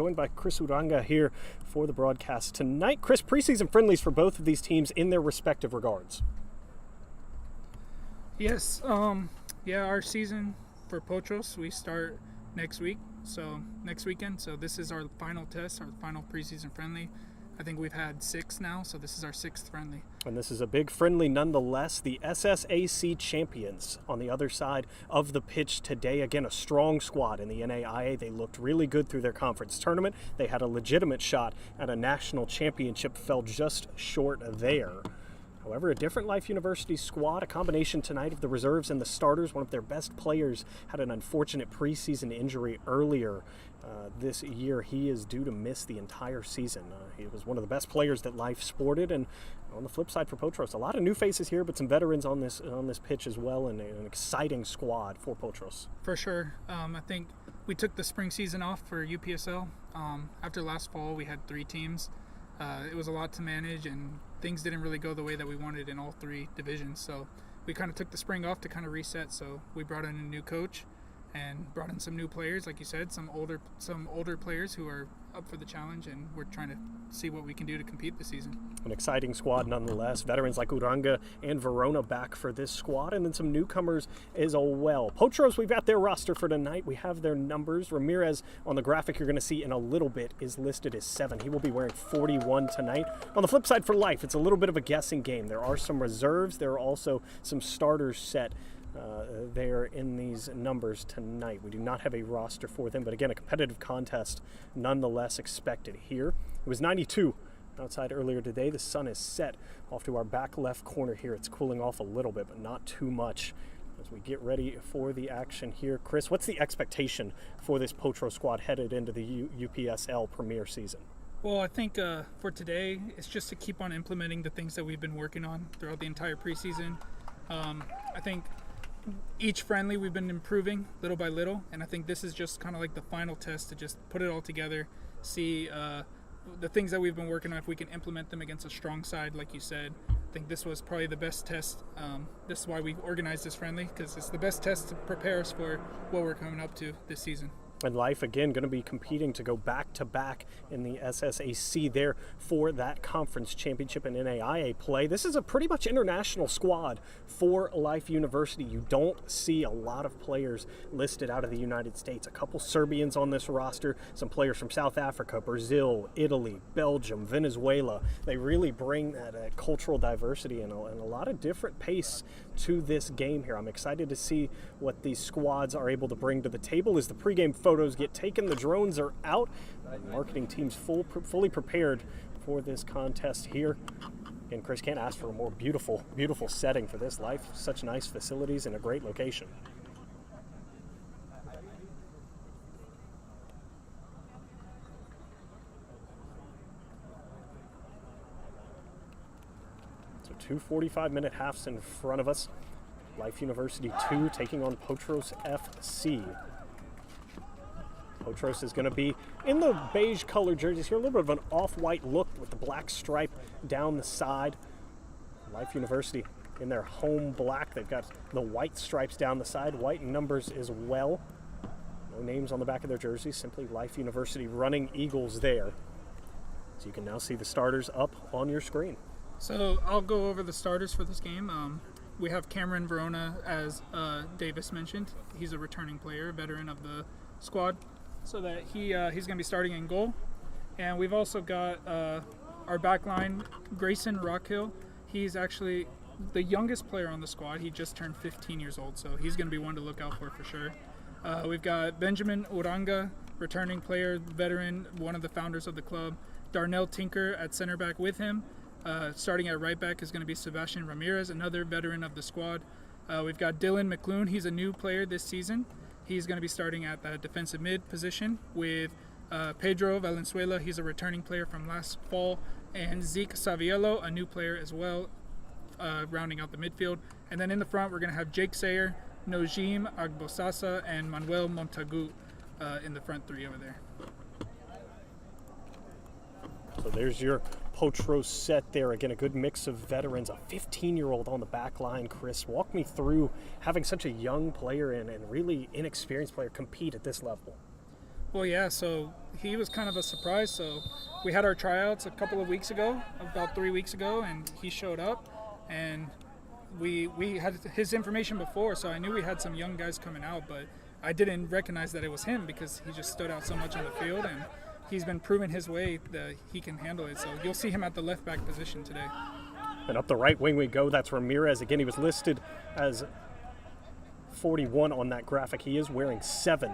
Joined by Chris Uranga here for the broadcast tonight. Chris, preseason friendlies for both of these teams in their respective regards. Yes, our season for Potros, we start next weekend. So this is our final test, our final preseason friendly. I think we've had 6 now, so this is our 6th friendly. And this is a big friendly nonetheless. The SSAC champions on the other side of the pitch today. Again, a strong squad in the NAIA. They looked really good through their conference tournament. They had a legitimate shot at a national championship, fell just short there. However, a different Life University squad, a combination tonight of the reserves and the starters. One of their best players had an unfortunate preseason injury earlier this year. He is due to miss the entire season. He was one of the best players that Life sported. And on the flip side for Potros, a lot of new faces here, but some veterans on this pitch as well, and an exciting squad for Potros. For sure. I think we took the spring season off for UPSL. After last fall, we had 3 teams. It was a lot to manage, and things didn't really go the way that we wanted in all 3 divisions. So we kind of took the spring off to kind of reset. So we brought in a new coach and brought in some new players, like you said, some older players who are up for the challenge, and we're trying to see what we can do to compete this season. An exciting squad nonetheless. Veterans like Uranga and Verona back for this squad, and then some newcomers as well. Potros, we've got their roster for tonight. We have their numbers. Ramirez, on the graphic you're going to see in a little bit, is listed as 7. He will be wearing 41 tonight. On the flip side for Life, it's a little bit of a guessing game. There are some reserves. There are also some starters set there in these numbers tonight. We do not have a roster for them, but again, a competitive contest nonetheless expected here. It was 92 outside earlier today. The sun is set off to our back left corner here. It's cooling off a little bit, but not too much as we get ready for the action here. Chris, what's the expectation for this Potro squad headed into the UPSL Premier season? Well, I think for today, it's just to keep on implementing the things that we've been working on throughout the entire preseason. I think each friendly we've been improving little by little, and I think this is just kind of like the final test to just put it all together, see the things that we've been working on, if we can implement them against a strong side, like you said. I think this was probably the best test. This is why we organized this friendly, because it's the best test to prepare us for what we're coming up to this season. And Life, again, going to be competing to go back-to-back in the SSAC there for that conference championship and NAIA play. This is a pretty much international squad for Life University. You don't see a lot of players listed out of the United States. A couple Serbians on this roster, some players from South Africa, Brazil, Italy, Belgium, Venezuela. They really bring that cultural diversity and a lot of different pace to this game here. I'm excited to see what these squads are able to bring to the table as the pregame photos get taken. The drones are out. The marketing team's fully prepared for this contest here. And Chris, can't ask for a more beautiful setting for this. Life, such nice facilities and a great location. So 2 45-minute halves in front of us. Life University 2 taking on Potros FC. Potros is going to be in the beige colored jerseys here, a little bit of an off-white look with the black stripe down the side. Life University in their home black. They've got the white stripes down the side, white numbers as well. No names on the back of their jerseys, simply Life University Running Eagles there. So you can now see the starters up on your screen. So I'll go over the starters for this game. We have Cameron Verona, as Davis mentioned. He's a returning player, veteran of the squad. So that he's going to be starting in goal. And we've also got our back line, Grayson Rockhill. He's actually the youngest player on the squad. He just turned 15 years old, so he's going to be one to look out for sure. We've got Benjamin Uranga, returning player, veteran, one of the founders of the club. Darnell Tinker at center back with him. Starting at right back is going to be Sebastian Ramirez, another veteran of the squad. We've got Dylan McClune. He's a new player this season. He's going to be starting at the defensive mid position with Pedro Valenzuela. He's a returning player from last fall. And Zeke Saviello, a new player as well, rounding out the midfield. And then in the front, we're going to have Jake Sayer, Nojim Agbosasa, and Manuel Montagu in the front 3 over there. So there's your Potros set there. Again, a good mix of veterans, a 15-year-old on the back line. Chris, walk me through having such a young player and really inexperienced player compete at this level. Well, yeah, so he was kind of a surprise. So we had our tryouts a couple of weeks ago, about 3 weeks ago, and he showed up. And we had his information before, so I knew we had some young guys coming out, but I didn't recognize that it was him because he just stood out so much on the field, and he's been proving his way that he can handle it. So you'll see him at the left back position today. And up the right wing we go. That's Ramirez. Again, he was listed as 41 on that graphic. He is wearing 7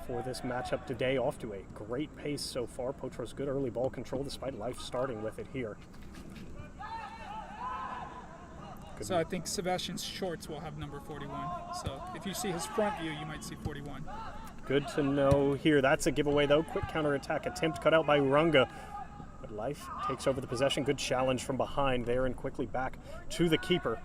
for this matchup today. Off to a great pace so far. Potrus good early ball control despite Life starting with it here. So I think Sebastian Shorts will have number 41. So if you see his front view, you might see 41. Good to know here. That's a giveaway though. Quick counterattack attempt cut out by Uranga. But Life takes over the possession. Good challenge from behind there and quickly back to the keeper.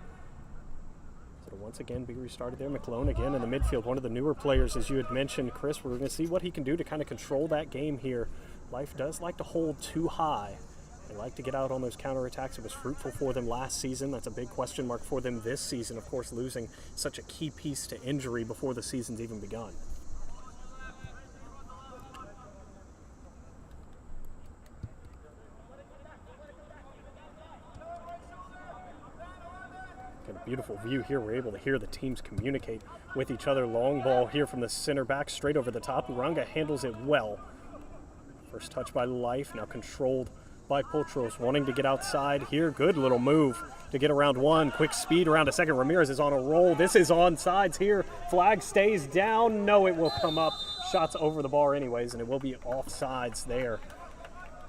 So to once again be restarted there. McClone again in the midfield. One of the newer players, as you had mentioned, Chris. We're going to see what he can do to kind of control that game here. Life does like to hold too high. They like to get out on those counterattacks. It was fruitful for them last season. That's a big question mark for them this season. Of course, losing such a key piece to injury before the season's even begun. Got a beautiful view here. We're able to hear the teams communicate with each other. Long ball here from the center back, straight over the top. Uranga handles it well. First touch by Life, now controlled by Potros, wanting to get outside here. Good little move to get around one. Quick speed around a second. Ramirez is on a roll. This is onside here. Flag stays down. No, it will come up. Shots over the bar anyways, and it will be offsides there.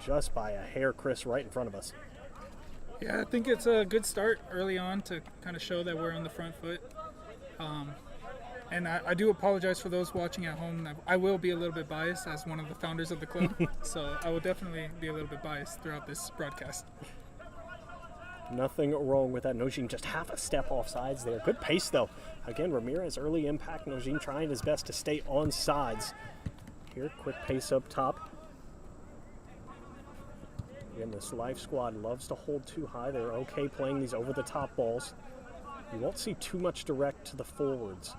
Just by a hair, Chris, right in front of us. Yeah, I think it's a good start early on to kind of show that we're on the front foot. And I do apologize for those watching at home. I will be a little bit biased as one of the founders of the club, so I will definitely be a little bit biased throughout this broadcast. Nothing wrong with that. Nojin just half a step off sides there. Good pace, though. Again, Ramirez early impact. Nojin trying his best to stay on sides. Here, quick pace up top. Again, this Life squad loves to hold too high. They're okay playing these over-the-top balls. You won't see too much direct to the forwards.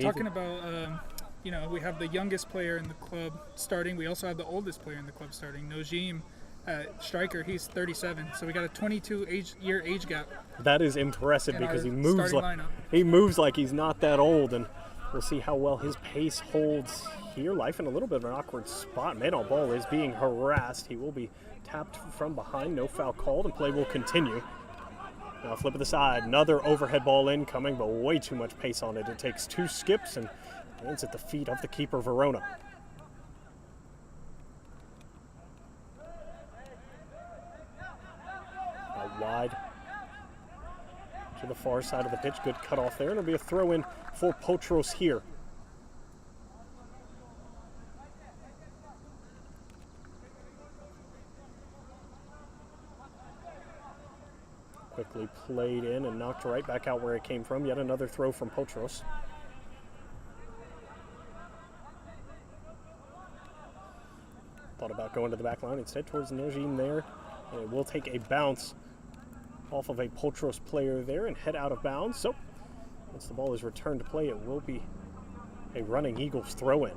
Talking about, we have the youngest player in the club starting. We also have the oldest player in the club starting. Nojim, striker, he's 37. So we got a 22-year age gap. That is impressive because he moves like he's not that old, and we'll see how well his pace holds here. Life in a little bit of an awkward spot. Man on ball is being harassed. He will be tapped from behind. No foul called, and play will continue. Now flip of the side, another overhead ball incoming, but way too much pace on it. It takes 2 skips and lands at the feet of the keeper, Verona. Out wide to the far side of the pitch. Good cutoff there, and it'll be a throw-in for Potros here. Quickly played in and knocked right back out where it came from. Yet another throw from Potros. Thought about going to the back line instead towards Nojim there. And it will take a bounce off of a Potros player there and head out of bounds. So once the ball is returned to play, it will be a running Eagles throw-in.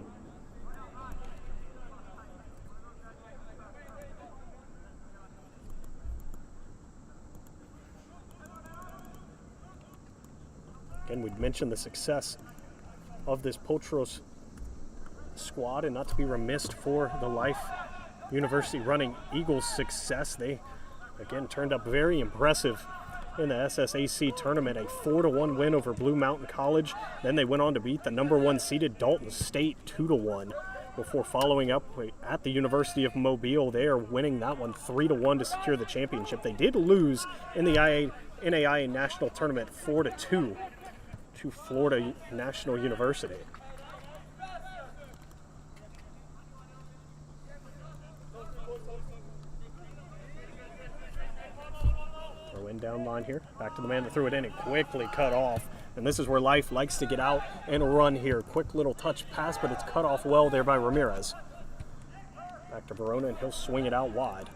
Again, we'd mentioned the success of this Potros squad, and not to be remiss for the Life University Running Eagles' success. They, again, turned up very impressive in the SSAC tournament, a 4-1 win over Blue Mountain College. Then they went on to beat the number 1 seeded Dalton State 2-1 before following up at the University of Mobile. They are winning that one 3-1 to secure the championship. They did lose in the NAIA National Tournament 4-2 to Florida National University. Throw in down line here. Back to the man that threw it in and quickly cut off. And this is where Life likes to get out and run here. Quick little touch pass, but it's cut off well there by Ramirez. Back to Verona, and he'll swing it out wide.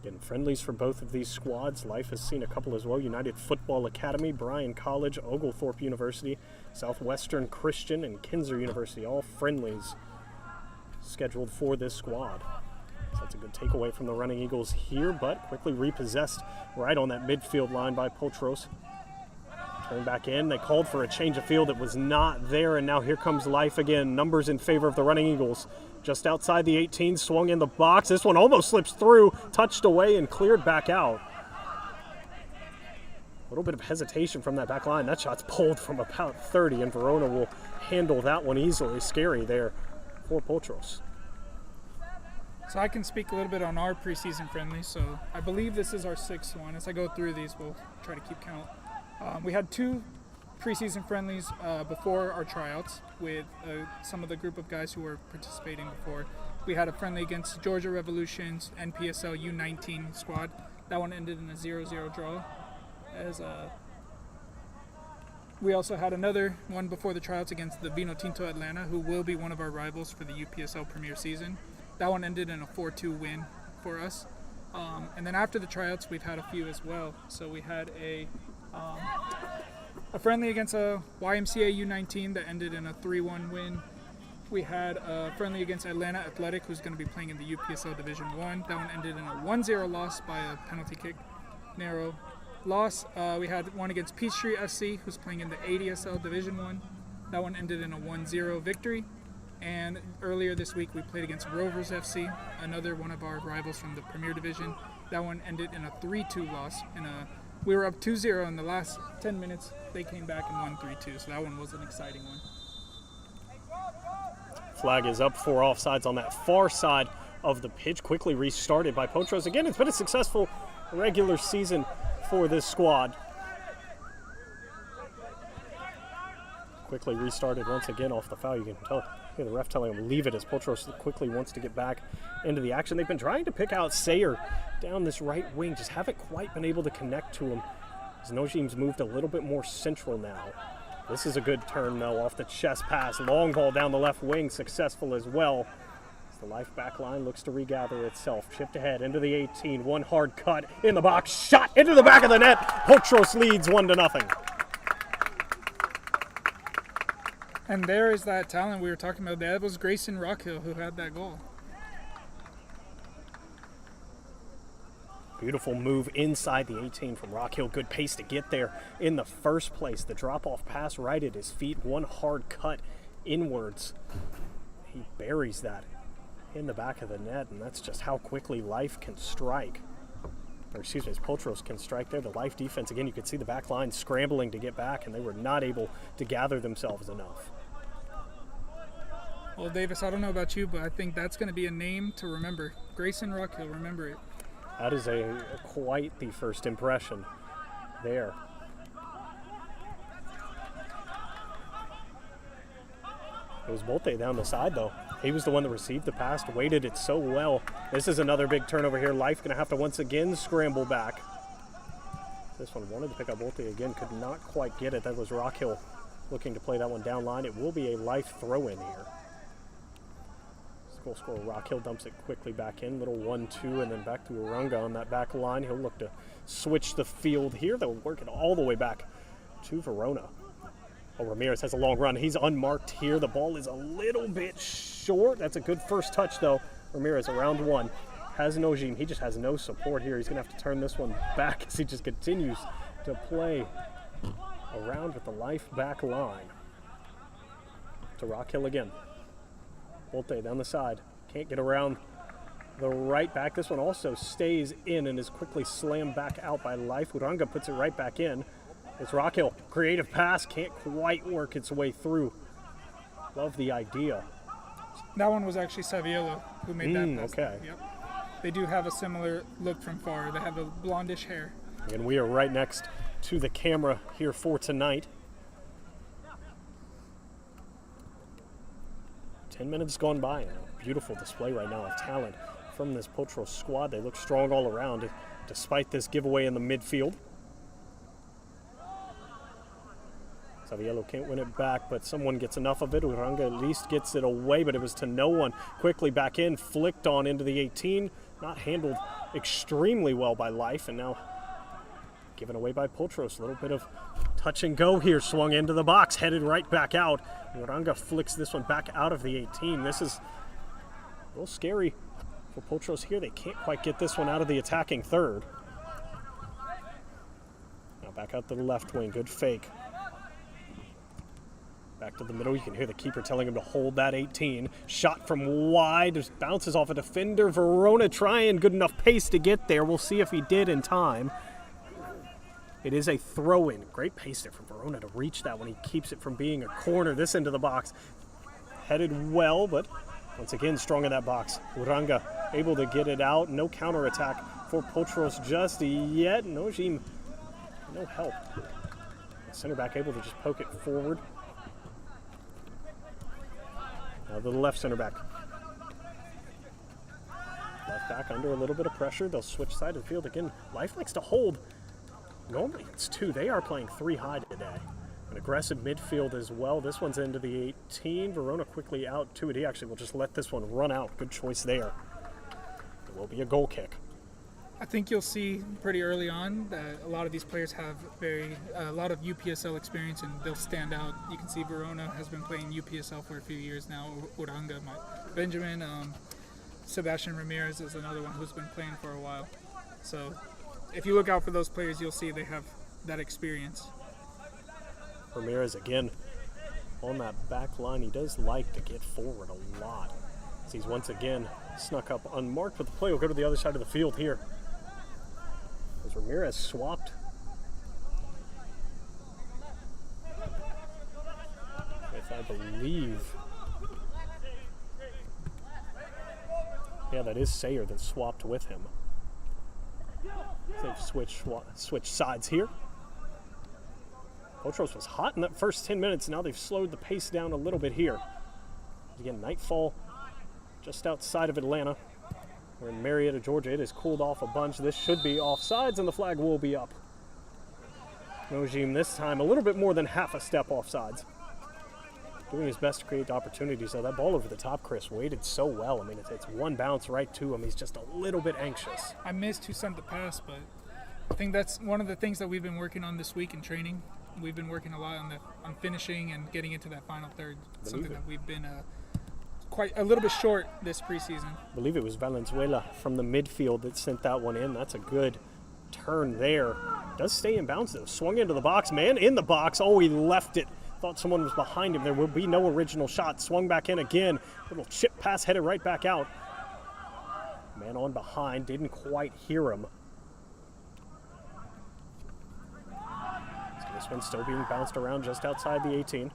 Getting friendlies for both of these squads. Life has seen a couple as well. United Football Academy, Bryan College, Oglethorpe University, Southwestern Christian, and Kinzer University. All friendlies scheduled for this squad. So that's a good takeaway from the Running Eagles here, but quickly repossessed right on that midfield line by Potrus. Turn back in. They called for a change of field. It was not there, and now here comes Life again. Numbers in favor of the Running Eagles. Just outside the 18, swung in the box. This one almost slips through, touched away, and cleared back out. A little bit of hesitation from that back line. That shot's pulled from about 30, and Verona will handle that one easily. Scary there for Potros. So I can speak a little bit on our preseason friendly. So I believe this is our 6th one. As I go through these, we'll try to keep count. We had 2 preseason friendlies before our tryouts with some of the group of guys who were participating before. We had a friendly against Georgia Revolution's NPSL U19 squad. That one ended in a 0-0 draw. We also had another one before the tryouts against the Vino Tinto Atlanta, who will be one of our rivals for the UPSL Premier season. That one ended in a 4-2 win for us. And then after the tryouts, we've had a few as well. So we had a friendly against a YMCA U19 that ended in a 3-1 win. We had a friendly against Atlanta Athletic, who's going to be playing in the UPSL Division 1. That one ended in a 1-0 loss by a penalty kick. Narrow loss. We had one against Peachtree FC, who's playing in the ADSL Division 1. That one ended in a 1-0 victory. And earlier this week, we played against Rovers FC, another one of our rivals from the Premier Division. That one ended in a 3-2 loss. We were up 2-0 in the last 10 minutes. They came back and won 3-2, so that one was an exciting one. Flag is up for offsides on that far side of the pitch. Quickly restarted by Potros. Again, it's been a successful regular season for this squad. Quickly restarted once again off the foul. You can tell the ref telling him leave it as Potros quickly wants to get back into the action. They've been trying to pick out Sayer down this right wing, just haven't quite been able to connect to him. As Nojim's moved a little bit more central now. This is a good turn though off the chest pass. Long ball down the left wing, successful as well. As the Life back line looks to regather itself. Chipped ahead into the 18. One hard cut in the box. Shot into the back of the net. Potros leads 1-0. And there is that talent we were talking about. That was Grayson Rockhill who had that goal. Beautiful move inside the 18 from Rockhill. Good pace to get there in the first place. The drop-off pass right at his feet. One hard cut inwards. He buries that in the back of the net, and that's just how quickly Life can strike. Or excuse me, as Potros can strike there. The Life defense, again, you could see the back line scrambling to get back, and they were not able to gather themselves enough. Well, Davis, I don't know about you, but I think that's going to be a name to remember. Grayson Rockhill, remember it. That is quite the first impression there. It was Bolte down the side, though. He was the one that received the pass, weighted it so well. This is another big turnover here. Life going to have to once again scramble back. This one wanted to pick up Bolte again, could not quite get it. That was Rockhill looking to play that one down line. It will be a Life throw-in here. Goal scorer Rockhill dumps it quickly back in. Little 1-2 and then back to Uranga on that back line. He'll look to switch the field here. They'll work it all the way back to Verona. Oh, Ramirez has a long run. He's unmarked here. The ball is a little bit short. That's a good first touch, though. Ramirez around one. Has Nojim. He just has no support here. He's going to have to turn this one back as he just continues to play around with the Life back line. To Rockhill again. Bolte down the side. Can't get around the right back. This one also stays in and is quickly slammed back out by Life. Uranga puts it right back in. It's Rockhill. Creative pass. Can't quite work its way through. Love the idea. That one was actually Saviello who made that pass. Okay. Yep. They do have a similar look from far. They have the blondish hair. And we are right next to the camera here for tonight. 10 minutes gone by, and a beautiful display right now of talent from this Potros squad. They look strong all around, despite this giveaway in the midfield. Saviello can't win it back, but someone gets enough of it. Uranga at least gets it away, but it was to no one. Quickly back in, flicked on into the 18. not handled extremely well by Life, and now given away by Potros. A little bit of touch and go here, swung into the box, headed right back out. Uranga flicks this one back out of the 18. This is a little scary for Potros here. They can't quite get this one out of the attacking third. Now back out to the left wing, good fake. Back to the middle, you can hear the keeper telling him to hold that 18. Shot from wide, just bounces off a defender. Verona trying good enough pace to get there. We'll see if he did in time. It is a throw-in. Great pace there from Verona to reach that when he keeps it from being a corner. This into the box. Headed well, but once again strong in that box. Uranga able to get it out. No counterattack for Potros just yet. Nojim, no help. The center back able to just poke it forward. Now the left center back. Left back under a little bit of pressure. They'll switch side of the field again. Life likes to hold. Normally it's 2. They are playing 3 high today. An aggressive midfield as well. This one's into the 18. Verona quickly out to it. He actually will just let this one run out. Good choice there. It will be a goal kick. I think you'll see pretty early on that a lot of these players have a lot of UPSL experience, and they'll stand out. You can see Verona has been playing UPSL for a few years now. Uranga, Benjamin, Sebastian Ramirez is another one who's been playing for a while. So if you look out for those players, you'll see they have that experience. Ramirez again on that back line. He does like to get forward a lot. As he's once again snuck up unmarked, but the play will go to the other side of the field here. As Ramirez swapped with, I believe, yeah, that is Sayer that swapped with him. They've switched sides here. Potros was hot in that first 10 minutes. Now they've slowed the pace down a little bit here. Again, nightfall just outside of Atlanta. We're in Marietta, Georgia. It has cooled off a bunch. This should be offsides, and the flag will be up. Nojim this time a little bit more than half a step offsides. Doing his best to create opportunities. So that ball over the top, Chris, waited so well. I mean, it's one bounce right to him. He's just a little bit anxious. I missed who sent the pass, but I think that's one of the things that we've been working on this week in training. We've been working a lot on finishing and getting into that final third. Something that we've been quite a little bit short this preseason. I believe it was Valenzuela from the midfield that sent that one in. That's a good turn there. Does stay in bounds though. Swung into the box. Man in the box. Oh, he left it. Thought someone was behind him. There will be no original shot. Swung back in again. Little chip pass headed right back out. Man on behind. Didn't quite hear him. So this one's still being bounced around just outside the 18.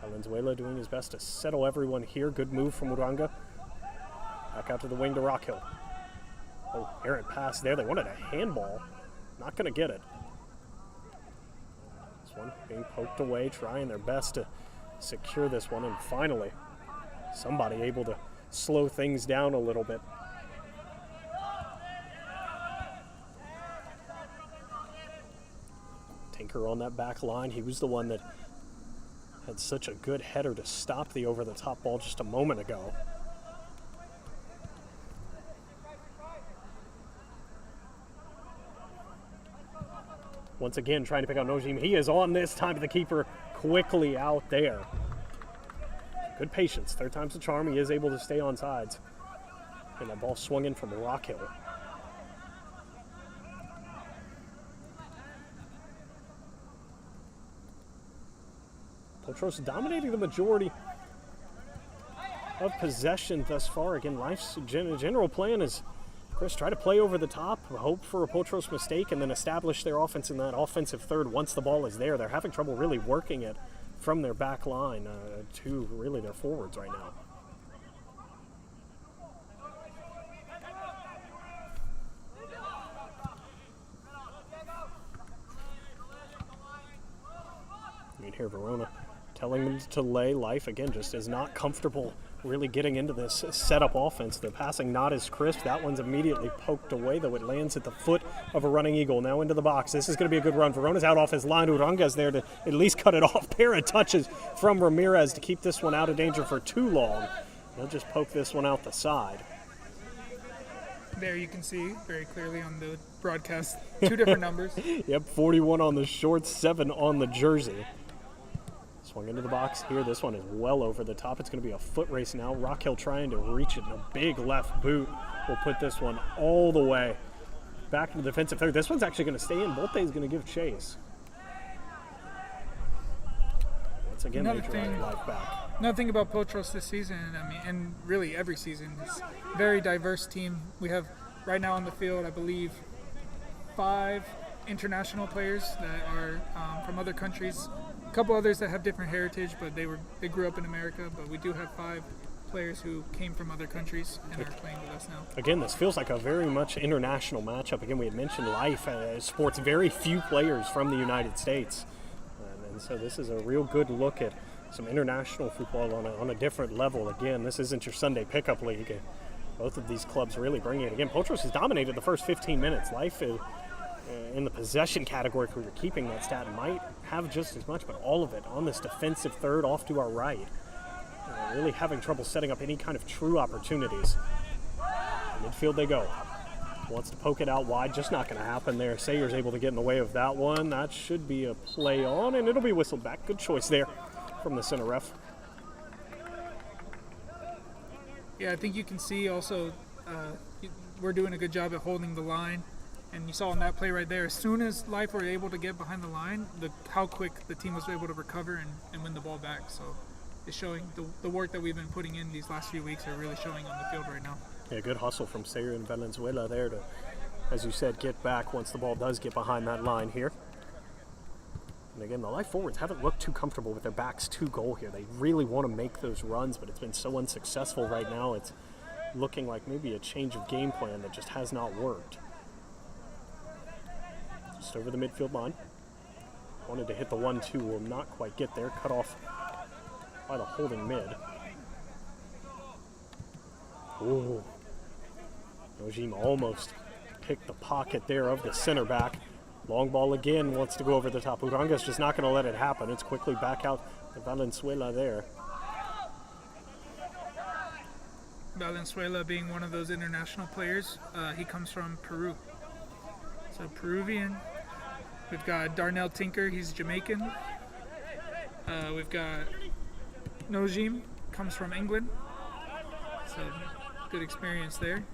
Valenzuela doing his best to settle everyone here. Good move from Uranga. Back out to the wing to Rockhill. Oh, errant pass there. They wanted a handball. Not going to get it. This one being poked away, trying their best to secure this one. And finally, somebody able to slow things down a little bit. Tinker on that back line. He was the one that had such a good header to stop the over-the-top ball just a moment ago. Once again, trying to pick out Nojim. He is on this time, to the keeper quickly out there. Good patience. Third time's the charm. He is able to stay on sides. And that ball swung in from Rockhill. Potros dominating the majority of possession thus far. Again, Life's general plan is, Chris, try to play over the top, hope for a Potros mistake, and then establish their offense in that offensive third once the ball is there. They're having trouble really working it from their back line to really their forwards right now. You can hear Verona telling them to lay. Life, again, just is not comfortable really getting into this setup offense. The passing not as crisp. That one's immediately poked away, though it lands at the foot of a running eagle. Now into the box. This is going to be a good run. Verona's out off his line. Uranga's there to at least cut it off. Pair of touches from Ramirez to keep this one out of danger for too long. They'll just poke this one out the side. There you can see very clearly on the broadcast 2 different numbers. Yep, 41 on the shorts, 7 on the jersey. Swung into the box here. This one is well over the top. It's going to be a foot race now. Rockhill trying to reach it, and a big left boot will put this one all the way back to the defensive third. This one's actually going to stay in. Bolte is going to give chase. Once again, they drive life back. Another thing about Potrus this season, and really every season, is a very diverse team. We have right now on the field, I believe, 5 international players that are from other countries. A couple others that have different heritage, but they grew up in America. But we do have 5 players who came from other countries and are playing with us now. Again, this feels like a very much international matchup. Again, we had mentioned Life sports very few players from the United States. And so this is a real good look at some international football on a different level. Again, this isn't your Sunday pickup league. Both of these clubs really bring it. Again, Potrus has dominated the first 15 minutes. Life is, in the possession category, if we were keeping that stat, might have just as much, but all of it on this defensive third off to our right. Really having trouble setting up any kind of true opportunities. Midfield they go. Wants to poke it out wide, just not going to happen there. Sayer's able to get in the way of that one. That should be a play on, and it'll be whistled back. Good choice there from the center ref. Yeah, I think you can see also we're doing a good job at holding the line. And you saw in that play right there, as soon as Life were able to get behind the line, how quick the team was able to recover and win the ball back. So it's showing the work that we've been putting in these last few weeks are really showing on the field right now. Yeah, good hustle from Sayer and Valenzuela there to, as you said, get back once the ball does get behind that line here. And again, the Life forwards haven't looked too comfortable with their backs to goal here. They really want to make those runs, but it's been so unsuccessful right now. It's looking like maybe a change of game plan that just has not worked. Just over the midfield line. Wanted to hit the 1-2, will not quite get there. Cut off by the holding mid. Ooh. Nojim almost picked the pocket there of the center back. Long ball again, wants to go over the top. Uranga's just not going to let it happen. It's quickly back out to Valenzuela there. Valenzuela being one of those international players, he comes from Peru. So Peruvian. We've got Darnell Tinker, he's Jamaican. We've got Nojim, comes from England. So good experience there.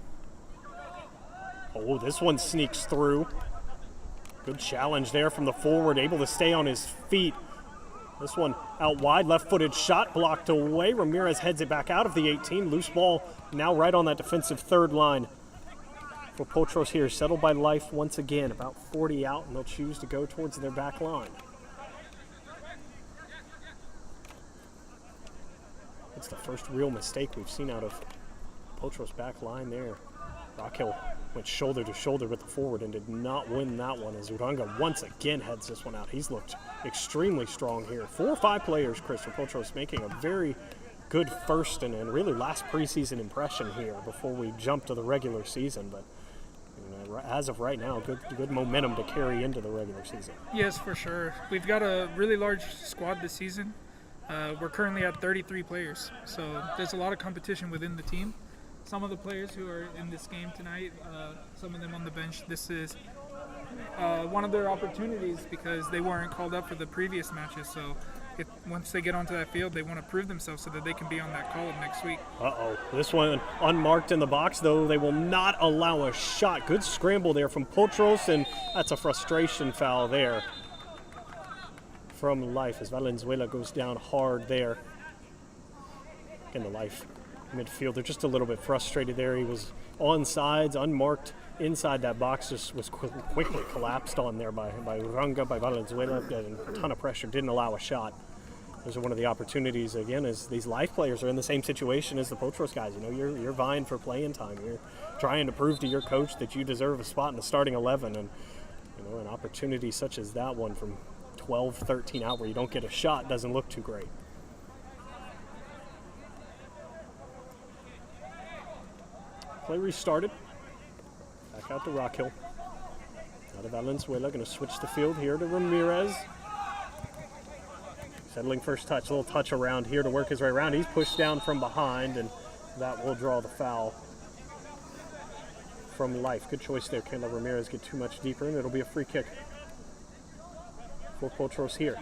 Oh, this one sneaks through. Good challenge there from the forward, able to stay on his feet. This one out wide, left-footed shot blocked away. Ramirez heads it back out of the 18. Loose ball now right on that defensive third line. For Potros here, settled by Life once again, about 40 out, and they'll choose to go towards their back line. It's the first real mistake we've seen out of Potros' back line there. Rockhill went shoulder to shoulder with the forward and did not win that one as Uranga once again heads this one out. He's looked extremely strong here. 4 or 5 players, Chris, for Potros, making a very good first and really last preseason impression here before we jump to the regular season. But as of right now, good momentum to carry into the regular season. Yes, for sure. We've got a really large squad this season. We're currently at 33 players, so there's a lot of competition within the team. Some of the players who are in this game tonight, some of them on the bench, this is one of their opportunities because they weren't called up for the previous matches. So once they get onto that field, they want to prove themselves so that they can be on that call-up next week. Uh-oh. This one unmarked in the box, though. They will not allow a shot. Good scramble there from Potros, and that's a frustration foul there from Life as Valenzuela goes down hard there. Again, the Life midfielder just a little bit frustrated there. He was on sides, unmarked inside that box, just was quickly collapsed on there by Uranga, by Valenzuela, and a ton of pressure, didn't allow a shot. Those are one of the opportunities, again, as these Life players are in the same situation as the Potros guys. You know, you're vying for playing time. You're trying to prove to your coach that you deserve a spot in the starting 11, and you know, an opportunity such as that one from 12, 13 out where you don't get a shot doesn't look too great. Play restarted. Back out to Rockhill. Out of Valenzuela, going to switch the field here to Ramirez. Settling first touch, a little touch around here to work his way around. He's pushed down from behind, and that will draw the foul. from Life. Good choice there. Can't let Ramirez get too much deeper, and it'll be a free kick for Potros here.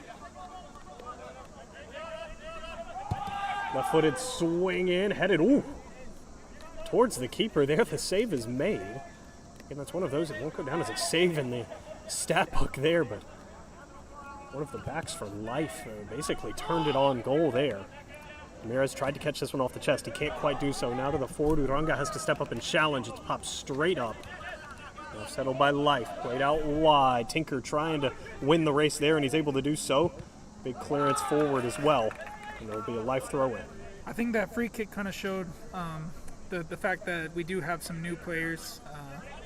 Left-footed swing in, headed, towards the keeper there. The save is made. And that's one of those that won't go down as a save in the stat book there, but one of the backs for Life basically turned it on goal there. Ramirez tried to catch this one off the chest. He can't quite do so. Now to the forward. Uranga has to step up and challenge. It's popped straight up. Now settled by Life. Played out wide. Tinker trying to win the race there, and he's able to do so. Big clearance forward as well. And there'll be a Life throw-in. I think that free kick kind of showed the fact that we do have some new players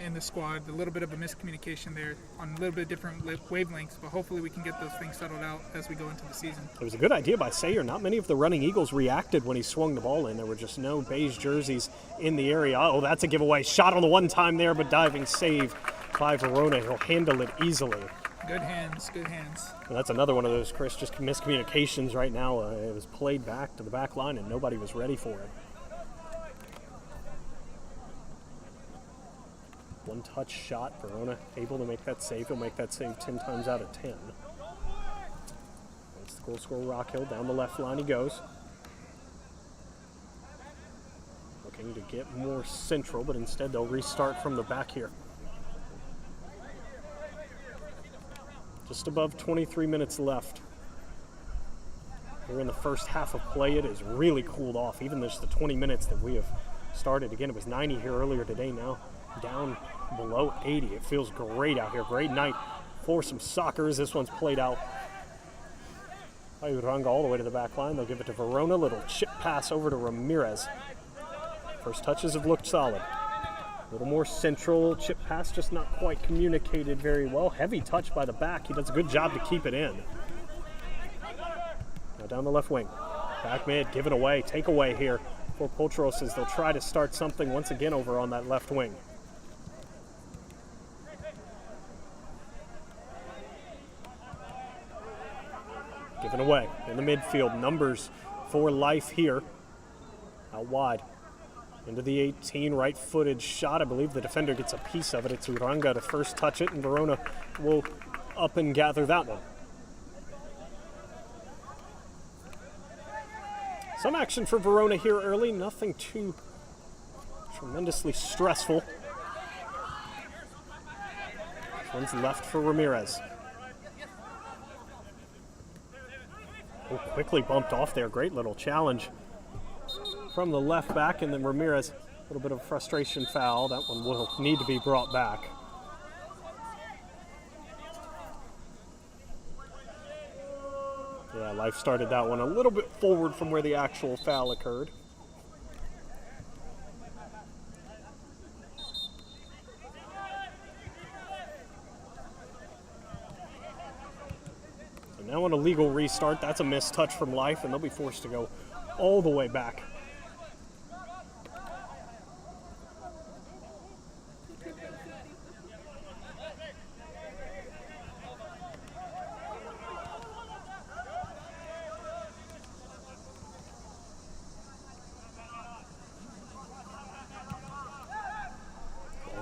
in the squad. A little bit of a miscommunication there on a little bit different wavelengths, but hopefully we can get those things settled out as we go into the season. It was a good idea by Sayer. Not many of the running Eagles reacted when he swung the ball in. There were just no beige jerseys in the area. Oh, that's a giveaway. Shot on the one time there, but diving save by Verona. He'll handle it easily. Good hands, good hands. And that's another one of those, Chris, just miscommunications right now. It was played back to the back line, and nobody was ready for it. One-touch shot. Verona able to make that save. He'll make that save 10 times out of 10. That's the goal scorer, Rockhill. Down the left line he goes. Looking to get more central, but instead they'll restart from the back here. Just above 23 minutes left. We're in the first half of play. It has really cooled off, even just the 20 minutes that we have started. Again, it was 90 here earlier today. Now down below 80. It feels great out here. Great night for some soccer as this one's played out by Uranga all the way to the back line. They'll give it to Verona. Little chip pass over to Ramirez. First touches have looked solid. A little more central. Chip pass just not quite communicated very well. Heavy touch by the back. He does a good job to keep it in. Now down the left wing. Back mid, given away. Take away here for Potros as they'll try to start something once again over on that left wing. Given away in the midfield. Numbers for Life here. Out wide. Into the 18, right-footed shot. I believe the defender gets a piece of it. It's Uranga to first touch it, and Verona will up and gather that one. Some action for Verona here early. Nothing too tremendously stressful. This one's left for Ramirez. Oh, quickly bumped off there. Great little challenge from the left back, and then Ramirez, a little bit of a frustration foul. That one will need to be brought back. Yeah, Life started that one a little bit forward from where the actual foul occurred. So now on a legal restart, that's a missed touch from Life, and they'll be forced to go all the way back.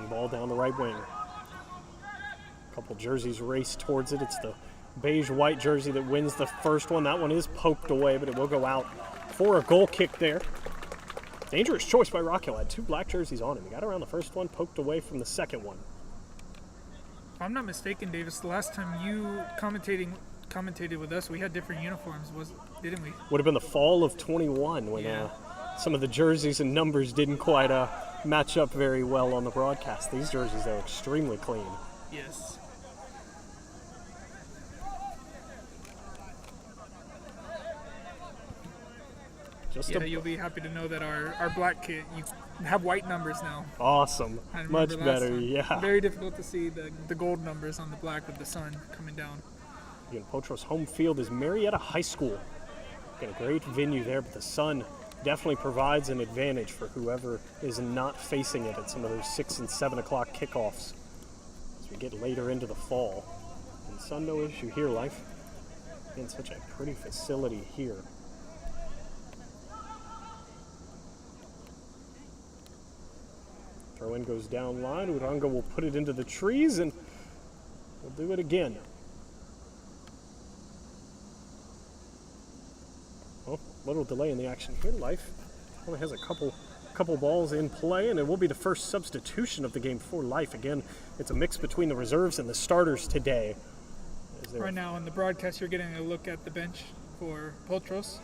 Ball down the right wing. A couple jerseys race towards it. It's the beige-white jersey that wins the first one. That one is poked away, but it will go out for a goal kick there. Dangerous choice by Rockhill. Had two black jerseys on him. He got around the first one, poked away from the second one. If I'm not mistaken, Davis, the last time you commentated with us, we had different uniforms, didn't we? Would have been the fall of 21 when some of the jerseys and numbers didn't quite match up very well on the broadcast. These jerseys are extremely clean. Yes. You'll be happy to know that our black kit, you have white numbers now. Awesome. Much better, time. yeah. Very difficult to see the gold numbers on the black with the sun coming down. Again, Potros' home field is Marietta High School. Got a great venue there, but the sun definitely provides an advantage for whoever is not facing it at some of those 6 and 7 o'clock kickoffs as we get later into the fall. And sun, no issue here, Life. In such a pretty facility here. Throw in goes down line. Uranga will put it into the trees, and we'll do it again. Well, little delay in the action here. Life only has a couple balls in play, and it will be the first substitution of the game for Life. Again, it's a mix between the reserves and the starters today. Right now on the broadcast, you're getting a look at the bench for Potros.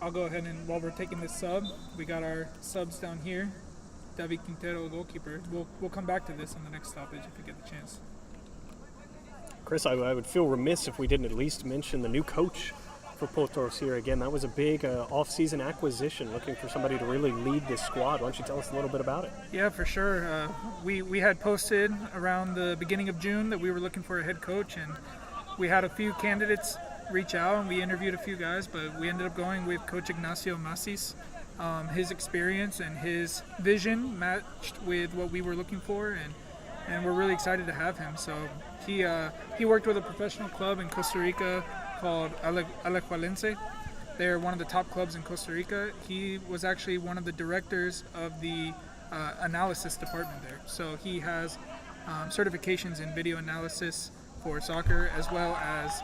I'll go ahead and, while we're taking this sub, we got our subs down here. David Quintero, goalkeeper. We'll come back to this on the next stoppage if we get the chance. Chris, I would feel remiss if we didn't at least mention the new coach for Potros here. Again, that was a big off-season acquisition, looking for somebody to really lead this squad. Why don't you tell us a little bit about it? Yeah, for sure. We had posted around the beginning of June that we were looking for a head coach, and we had a few candidates reach out, and we interviewed a few guys, but we ended up going with Coach Ignacio Masis. His experience and his vision matched with what we were looking for, and we're really excited to have him. So he worked with a professional club in Costa Rica called Alajuelense. They're one of the top clubs in Costa Rica. He was actually one of the directors of the analysis department there. So he has certifications in video analysis for soccer, as well as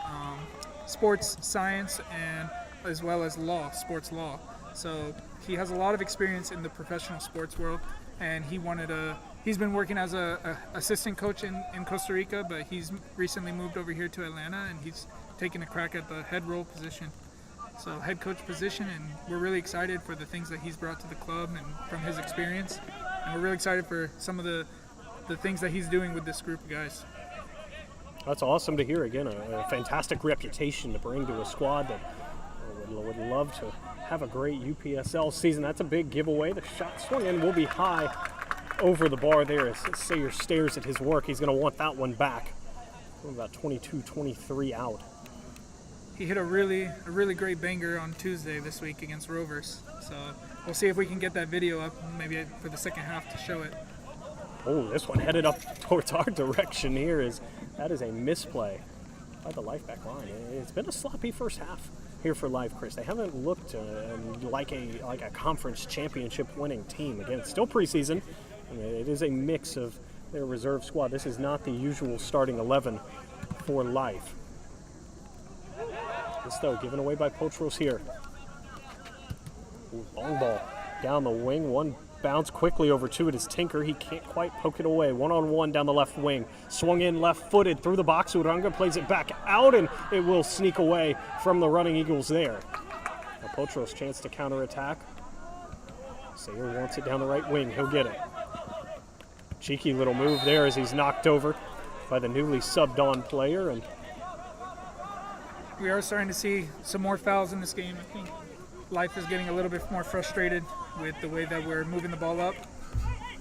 sports science, and as well as sports law. So he has a lot of experience in the professional sports world, and he's been working as a assistant coach in Costa Rica, but he's recently moved over here to Atlanta, and he's taking a crack at the head role position. So head coach position, and we're really excited for the things that he's brought to the club and from his experience. And we're really excited for some of the things that he's doing with this group of guys. That's awesome to hear. Again, a fantastic reputation to bring to a squad that would love to have a great UPSL season. That's a big giveaway. The shot swung in will be high over the bar there as Sayer stares at his work. He's going to want that one back. About 22-23 out. He hit a really great banger on Tuesday this week against Rovers. So we'll see if we can get that video up maybe for the second half to show it. Oh, this one headed up towards our direction here. That is a misplay by the Life back line. It's been a sloppy first half here for Life, Chris. They haven't looked like a conference championship winning team. Again, it's still preseason. It is a mix of their reserve squad. This is not the usual starting 11 for Life. This, though, given away by Potros here. Ooh, long ball down the wing. One bounce quickly over to it is Tinker. He can't quite poke it away. One-on-one down the left wing. Swung in left-footed through the box. Uranga plays it back out, and it will sneak away from the running Eagles there. Now Potros' chance to counterattack. Sayer wants it down the right wing. He'll get it. Cheeky little move there as he's knocked over by the newly subbed on player. And we are starting to see some more fouls in this game. I think Life is getting a little bit more frustrated with the way that we're moving the ball up,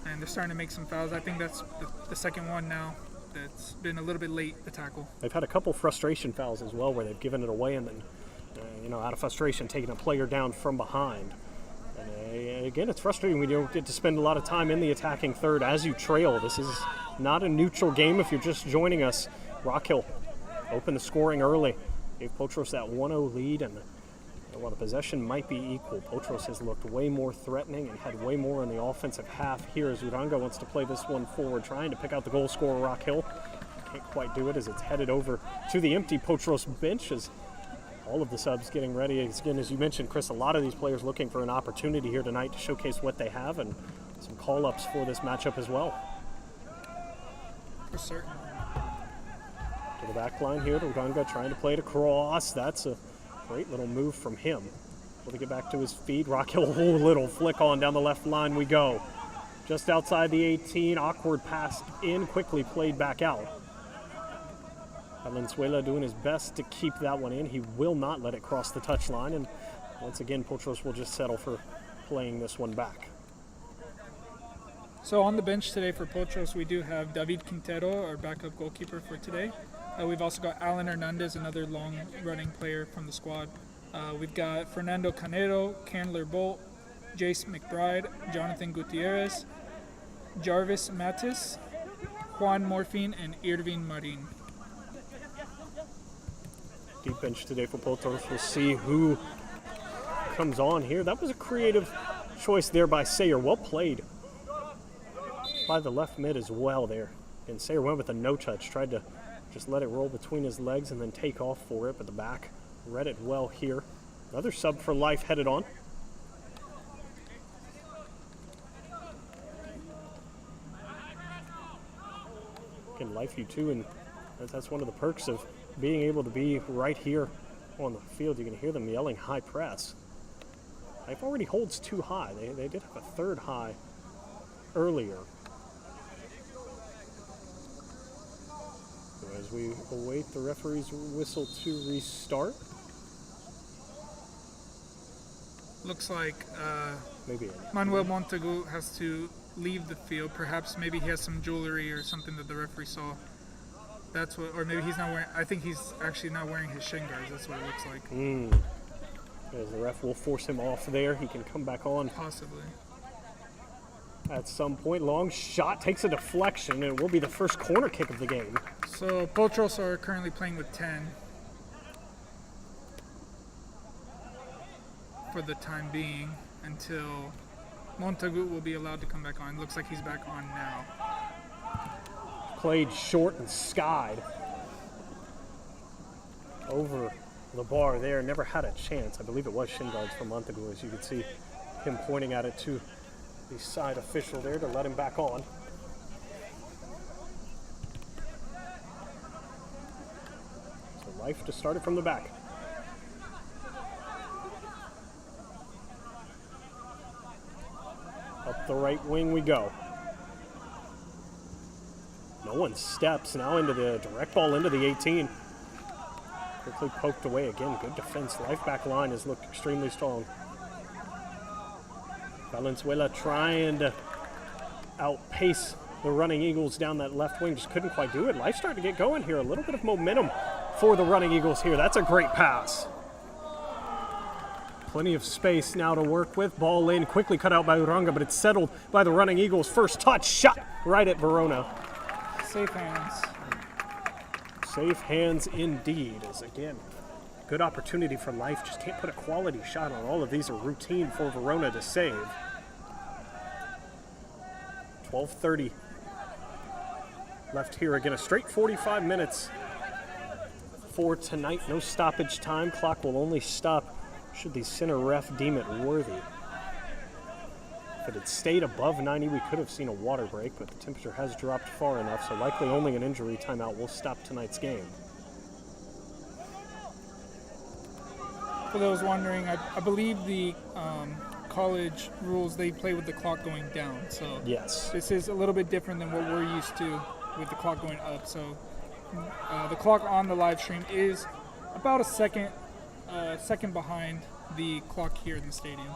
and they're starting to make some fouls. I think that's the second one now that's been a little bit late, the tackle. They've had a couple frustration fouls as well where they've given it away and then, out of frustration, taking a player down from behind. And again, it's frustrating when you don't get to spend a lot of time in the attacking third as you trail. This is not a neutral game if you're just joining us. Rockhill opened the scoring early. Gave Potros that 1-0 lead, and while the possession might be equal, Potros has looked way more threatening and had way more in the offensive half here as Uranga wants to play this one forward, trying to pick out the goal scorer, Rockhill. Can't quite do it as it's headed over to the empty Potros bench as all of the subs getting ready. Again, as you mentioned, Chris, a lot of these players looking for an opportunity here tonight to showcase what they have and some call-ups for this matchup as well. For certain. To the back line here, Uranga trying to play it across. That's a great little move from him. Able to get back to his feet. Rockhill, little flick on down the left line we go. Just outside the 18, awkward pass in, quickly played back out. Valenzuela doing his best to keep that one in. He will not let it cross the touchline, and once again, Potros will just settle for playing this one back. So on the bench today for Potros, we do have David Quintero, our backup goalkeeper for today. We've also got Alan Hernandez, another long-running player from the squad. We've got Fernando Canero, Candler Bolt, Jace McBride, Jonathan Gutierrez, Jarvis Matis, Juan Morfin, and Irvin Marin. Deep bench today for Potros. We'll see who comes on here. That was a creative choice there by Sayer. Well played by the left mid as well there. And Sayer went with a no touch, tried to just let it roll between his legs and then take off for it, but the back read it well here. Another sub for Life headed on. Again, Life U2, and that's one of the perks of being able to be right here on the field. You can hear them yelling high press. Life already holds 2 high. They did have a 3rd high earlier. So as we await the referee's whistle to restart. Looks like Maybe Manuel Montagu has to leave the field. Perhaps maybe he has some jewelry or something that the referee saw. That's what, or maybe he's not wearing. I think he's actually not wearing his shin guards. That's what it looks like. As the ref will force him off there, he can come back on. Possibly. At some point, long shot takes a deflection, and it will be the first corner kick of the game. So Potros are currently playing with 10 for the time being until Montagu will be allowed to come back on. Looks like he's back on now. Played short and skied over the bar there. Never had a chance. I believe it was shin guards for Montagu, as you can see him pointing at it to the side official there to let him back on. So Life to start it from the back. Up the right wing we go. No one steps now into the direct ball into the 18. Quickly poked away again. Good defense. Life back line has looked extremely strong. Valenzuela trying to outpace the running Eagles down that left wing. Just couldn't quite do it. Life starting to get going here. A little bit of momentum for the running Eagles here. That's a great pass. Plenty of space now to work with. Ball in, quickly cut out by Uranga, but it's settled by the running Eagles. First touch, shot right at Verona. Safe hands. Safe hands indeed. As again, good opportunity for Life. Just can't put a quality shot on. All of these are routine for Verona to save. 12:30 left here. Again, a straight 45 minutes for tonight. No stoppage time. Clock will only stop should the center ref deem it worthy. If it had stayed above 90, we could have seen a water break, but the temperature has dropped far enough, so likely only an injury timeout will stop tonight's game. For those wondering, I believe the college rules, they play with the clock going down. So yes, this is a little bit different than what we're used to with the clock going up. So the clock on the live stream is about a second behind the clock here in the stadium.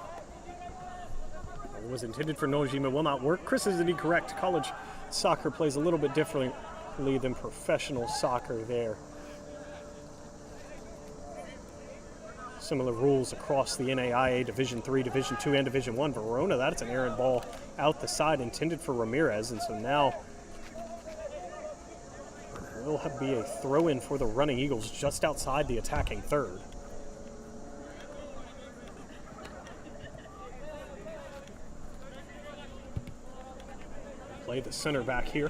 It was intended for Nojima, will not work. Chris is indeed correct. College soccer plays a little bit differently than professional soccer there. Similar rules across the NAIA Division III, Division II, and Division I. Verona, that's an errant ball out the side intended for Ramirez, and so now there will be a throw-in for the running Eagles just outside the attacking third. Play the center back here.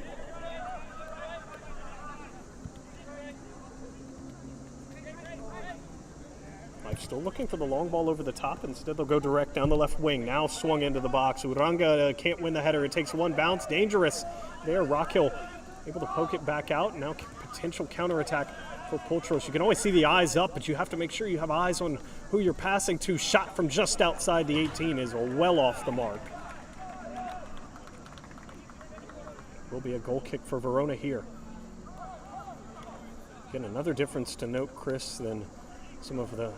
Life still looking for the long ball over the top. Instead, they'll go direct down the left wing. Now swung into the box. Uranga can't win the header. It takes one bounce. Dangerous there. Rockhill able to poke it back out. Now potential counterattack for Potros. You can always see the eyes up, but you have to make sure you have eyes on who you're passing to. Shot from just outside the 18 is well off the mark. Will be a goal kick for Verona here. Again, another difference to note, Chris, than some of the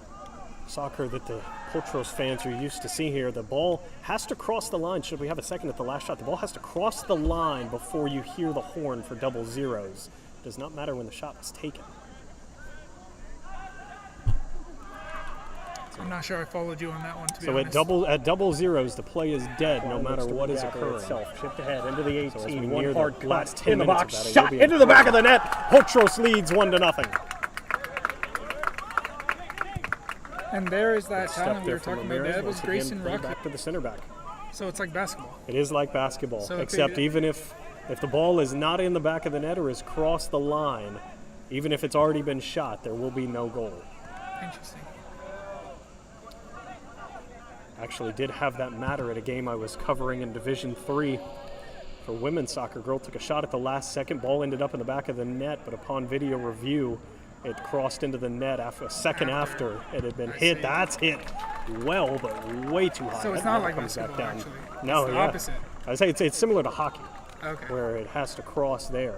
soccer that the Potros fans are used to seeing here. The ball has to cross the line. Should we have a second at the last shot? The ball has to cross the line before you hear the horn for double zeros. It does not matter when the shot was taken. I'm not sure I followed you on that one, to be So honest. at double zeros, the play is dead no matter what is occurring. Chipped ahead into the 18. So as we One near hard the last cut 10 in the minutes box. of that, it Shot will be into the back of the net. Potros leads 1-0. And there is that Step talent we there were from talking about. Ramirez. That was Once again, Grayson play Rockhill. back to the center back. So it's like basketball. It is like basketball, So except even if the ball is not in the back of the net or has crossed the line, even if it's already been shot, there will be no goal. Interesting. Actually did have that matter at a game I was covering in Division 3 for women's soccer. Girl took a shot at the last second. Ball ended up in the back of the net, but upon video review, it crossed into the net a second after it had been hit. That's hit well, but way too high. So it's That not never like comes back basketball, down. actually. No, It's the yeah. opposite. I would say it's similar to hockey, Okay. where it has to cross there.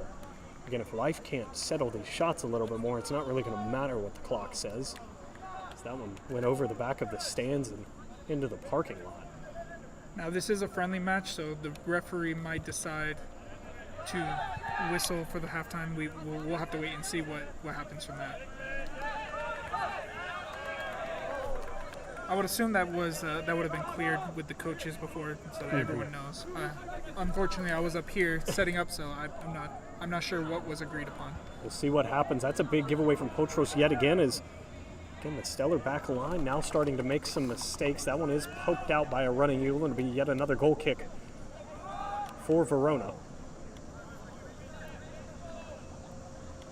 Again, if life can't settle these shots a little bit more, it's not really going to matter what the clock says. So that one went over the back of the stands and into the parking lot. Now this is a friendly match, so the referee might decide to whistle for the halftime. We'll have to wait and see what happens from that. I would assume that would have been cleared with the coaches before, so that everyone knows. Unfortunately, I was up here setting up, so I'm not sure what was agreed upon. We'll see what happens. That's a big giveaway from Potrus yet again. Again, the stellar back line now starting to make some mistakes. That one is poked out by a running eagle, and it'll be yet another goal kick for Verona.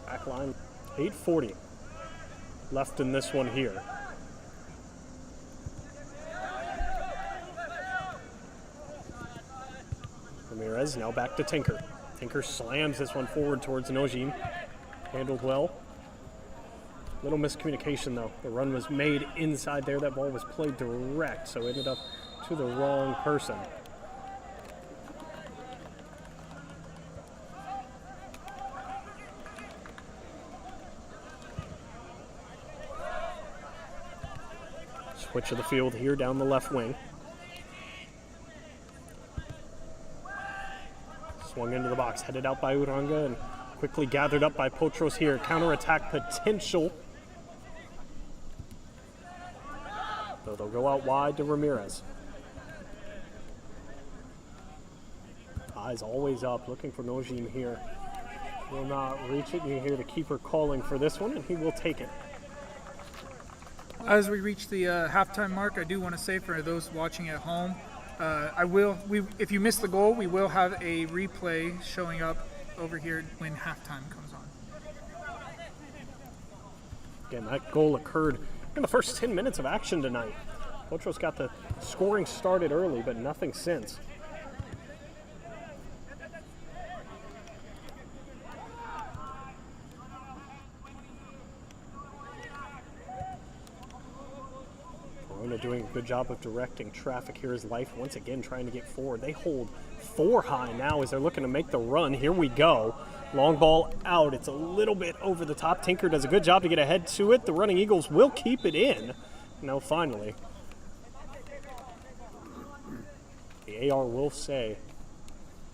Back line, 8:40 left in this one here. Ramirez now back to Tinker. Tinker slams this one forward towards Nojim. Handled well. Little miscommunication though. The run was made inside there. That ball was played direct, so it ended up to the wrong person. Switch of the field here down the left wing. Swung into the box, headed out by Uranga and quickly gathered up by Potros here. Counterattack potential. So they'll go out wide to Ramirez. Eyes always up, looking for Nojim here. Will not reach it. You hear the keeper calling for this one, and he will take it. As we reach the halftime mark, I do want to say for those watching at home, if you miss the goal, we will have a replay showing up over here when halftime comes on. Again, that goal occurred in the first 10 minutes of action tonight. Potros got the scoring started early, but nothing since. Verona doing a good job of directing traffic here as Life once again trying to get forward. They hold 4 high now as they're looking to make the run. Here we go. Long ball out. It's a little bit over the top. Tinker does a good job to get ahead to it. The running Eagles will keep it in. Now finally. The AR will say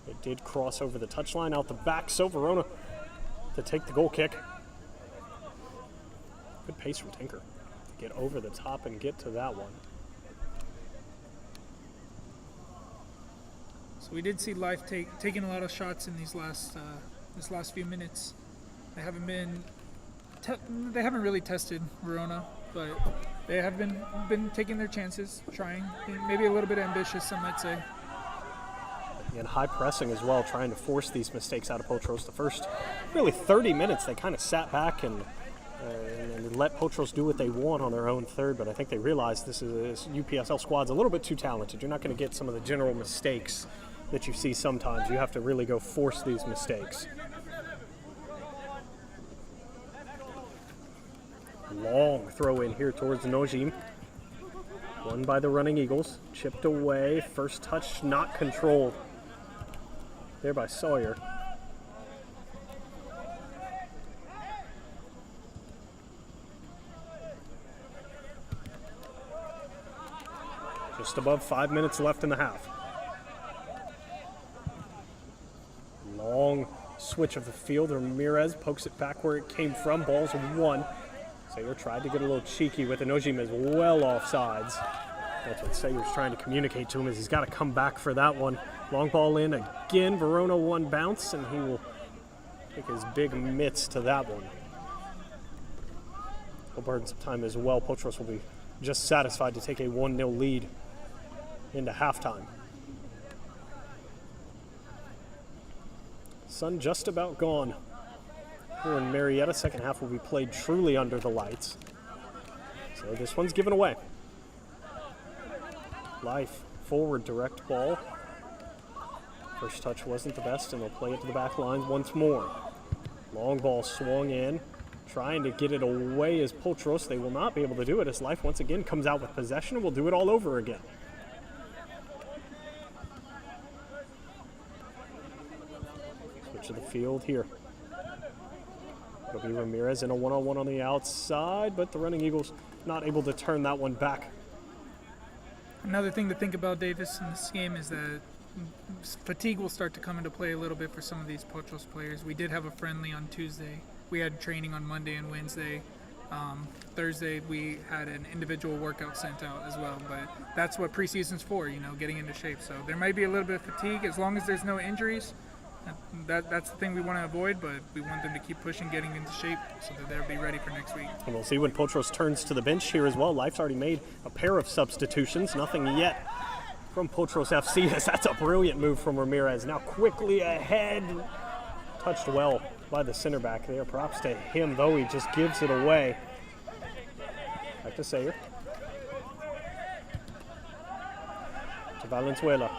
it did cross over the touchline out the back. So Verona to take the goal kick. Good pace from Tinker. Get over the top and get to that one. So we did see Life taking a lot of shots in these last few minutes. They haven't really tested Verona, but they have been taking their chances, trying, maybe a little bit ambitious, some might say. And high pressing as well, trying to force these mistakes out of Potros. The first really 30 minutes, they kind of sat back and let Potros do what they want on their own third, but I think they realized this UPSL squad's a little bit too talented. You're not going to get some of the general mistakes that you see sometimes. You have to really go force these mistakes. Long throw in here towards Nojim. Won by the running Eagles. Chipped away. First touch not controlled there by Sawyer. Just above 5 minutes left in the half. Long switch of the field. Ramirez pokes it back where it came from. Ball's one. Sayer tried to get a little cheeky with it. Nojim is well off sides. That's what Sayer's trying to communicate to him, is he's got to come back for that one. Long ball in again. Verona one bounce, and he will take his big mitts to that one. He'll burn some time as well. Potros will be just satisfied to take a 1-0 lead into halftime. sun just about gone. Here in Marietta, second half will be played truly under the lights. So this one's given away. Life, forward direct ball. First touch wasn't the best, and they'll play it to the back line once more. Long ball swung in, trying to get it away as Potrus. They will not be able to do it as Life once again comes out with possession and will do it all over again. Switch of the field here. It'll be Ramirez in a one-on-one on the outside, but the Running Eagles not able to turn that one back. Another thing to think about, Davis, in this game is that fatigue will start to come into play a little bit for some of these Potros players. We did have a friendly on Tuesday. We had training on Monday and Wednesday. Thursday we had an individual workout sent out as well, but that's what preseason's for, getting into shape. So there might be a little bit of fatigue as long as there's no injuries. That's the thing we want to avoid, but we want them to keep pushing, getting into shape so that they'll be ready for next week. And we'll see when Potros turns to the bench here as well. Life's already made a pair of substitutions. Nothing yet from Potros FC. That's a brilliant move from Ramirez. Now quickly ahead. Touched well by the center back there. Props to him, though. He just gives it away. Back to Sayer. To Valenzuela.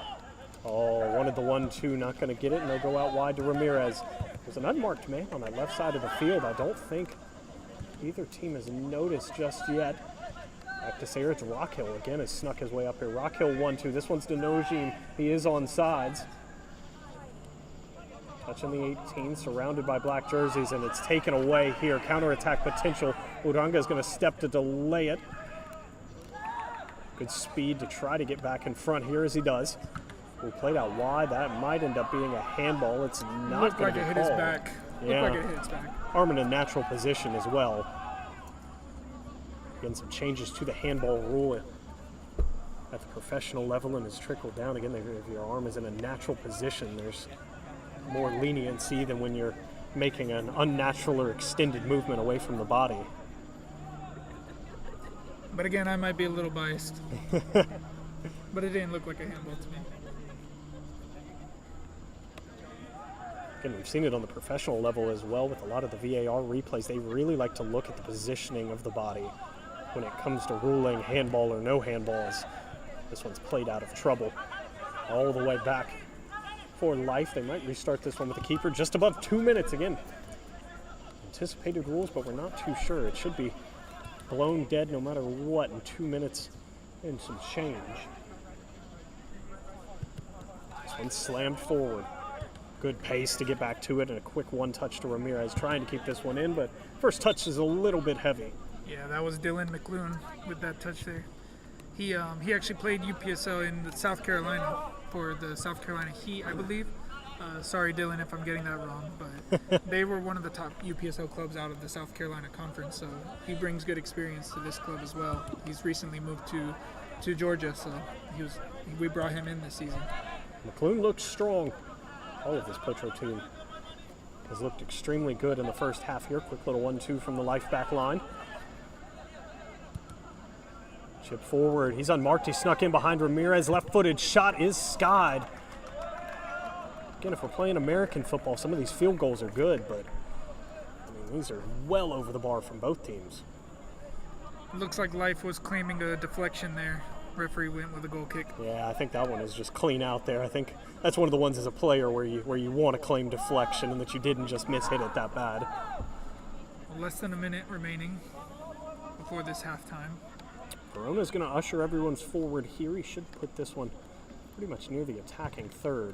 Oh, wanted the 1-2, not going to get it, and they'll go out wide to Ramirez. There's an unmarked man on that left side of the field. I don't think either team has noticed just yet. Back to Sayer, it's Rockhill again, has snuck his way up here. Rockhill 1-2, this one's to Nojim. He is on sides. Touching the 18, surrounded by black jerseys, and it's taken away here. Counterattack potential. Uranga is going to step to delay it. Good speed to try to get back in front here as he does. We played out wide. That might end up being a handball. It's not going to be called. Looked like it hit his back. Yeah. Looked like it hit his back. Arm in a natural position as well. Again, some changes to the handball rule at the professional level, and has trickled down. Again, if your arm is in a natural position, there's more leniency than when you're making an unnatural or extended movement away from the body. But again, I might be a little biased. But it didn't look like a handball to me. Again, we've seen it on the professional level as well with a lot of the VAR replays. They really like to look at the positioning of the body when it comes to ruling handball or no handballs. This one's played out of trouble all the way back for Life. They might restart this one with the keeper just above 2 minutes again. Anticipated rules, but we're not too sure. It should be blown dead no matter what in 2 minutes and some change. This one's slammed forward. Good pace to get back to it, and a quick one touch to Ramirez, trying to keep this one in, but first touch is a little bit heavy. Yeah, that was Dylan McLuhan with that touch there. He actually played UPSL in South Carolina for the South Carolina Heat, I believe. Sorry, Dylan, if I'm getting that wrong, but they were one of the top UPSL clubs out of the South Carolina Conference, so he brings good experience to this club as well. He's recently moved to Georgia, so we brought him in this season. McLuhan looks strong. All of this Potro team has looked extremely good in the first half here. Quick little 1-2 from the Life back line. Chip forward. He's unmarked. He snuck in behind Ramirez. Left-footed shot is skied. Again, if we're playing American football, some of these field goals are good, but these are well over the bar from both teams. Looks like Life was claiming a deflection there. Referee went with a goal kick. Yeah, I think that one is just clean out there. I think that's one of the ones as a player where you want to claim deflection and that you didn't just miss-hit it that bad. Less than a minute remaining before this halftime. Verona's going to usher everyone's forward here. He should put this one pretty much near the attacking third.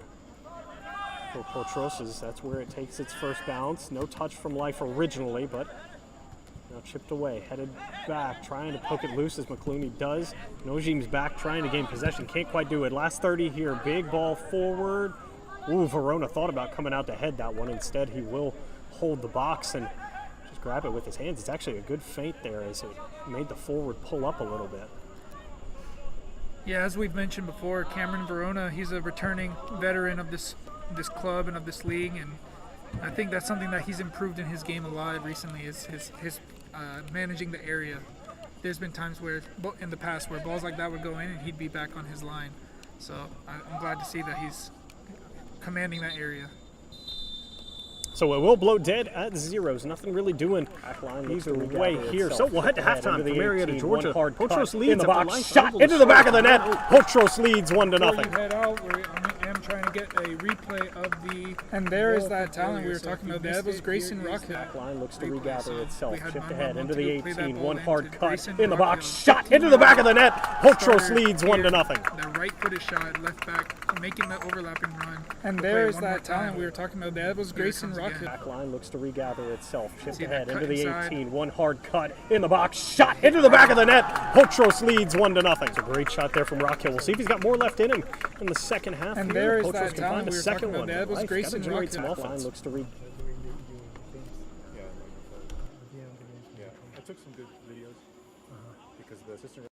For Potros, that's where it takes its first bounce. No touch from Life originally, but now chipped away, headed back, trying to poke it loose as McLuhan does. Nojim's back, trying to gain possession, can't quite do it. Last 30 here, big ball forward. Ooh, Verona thought about coming out to head that one. Instead, he will hold the box and just grab it with his hands. It's actually a good feint there as it made the forward pull up a little bit. Yeah, as we've mentioned before, Cameron Verona, he's a returning veteran of this club and of this league, and I think that's something that he's improved in his game a lot recently is his managing the area. There's been times where in the past where balls like that would go in and he'd be back on his line. So I'm glad to see that he's commanding that area. So it will blow dead at zeros. Nothing really doing either way here. So we'll head to halftime for Marietta, Georgia. Potros leads in the box. Shot into the back of the net. Potros leads 1-0. Before you head out, I am trying to get a replay of the. And there is that talent we were talking about. That was Grayson Rockhill. Back line looks to regather itself. We had Shift my ahead mom into to the play that 18. ball One into hard cut Grayson in the box. Rockhill. Shot into the back of the net. Potros leads 1-0. The right footed shot, left back, making the overlapping run. And there is that talent we were talking about. That was Grayson Rockhill. Back line looks to regather itself. Shift See ahead that into cut the inside? 18. One hard cut in the box. Shot into the back of the net. Potros leads 1-0. It's a great shot there from Rockhill. We'll see if he's got more left in him in the second half. And here. there is Potros that can talent find a we were second talking about. one. That was Nice. Grayson Gotta generate some Rockhill. offense. Looks to Yeah, I took some good videos because the assistant.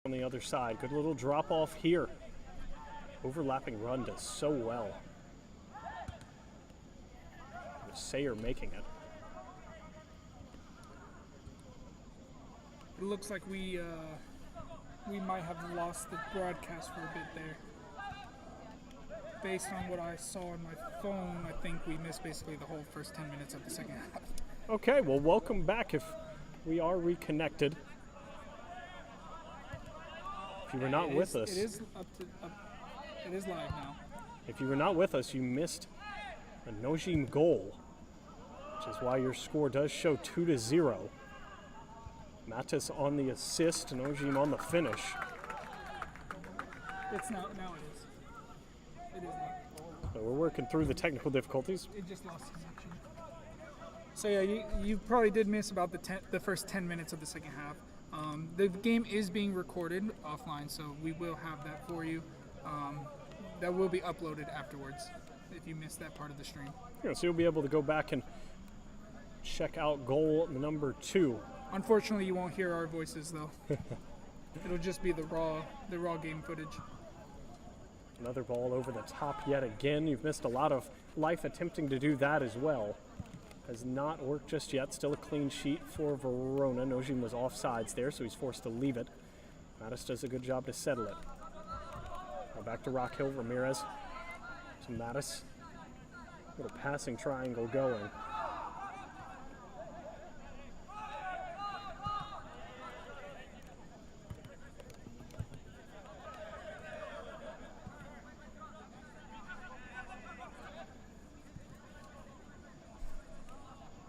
on the other side. Good little drop off here. Overlapping run does so well. Sayer making it. It looks like we might have lost the broadcast for a bit there. Based on what I saw on my phone, I think we missed basically the whole first 10 minutes of the second half. Okay, well, welcome back if we are reconnected. If you were not with us. It is it is live now. If you were not with us, you missed a Nojim goal, which is why your score does show 2-0. Matis on the assist, Nojim on the finish. It's not, now it is. It is not. So we're working through the technical difficulties. It just lost connection. So yeah, you probably did miss about the first 10 minutes of the second half. The game is being recorded offline, so we will have that for you. That will be uploaded afterwards if you missed that part of the stream. Yeah, so you'll be able to go back and check out goal number 2. Unfortunately, you won't hear our voices though. It'll just be the raw game footage. Another ball over the top yet again. You've missed a lot of life attempting to do that as well. Has not worked just yet. Still a clean sheet for Verona. Nojim was offsides there, so he's forced to leave it. Mattis does a good job to settle it. Now back to Rockhill. Ramirez to Mattis. Little passing triangle going.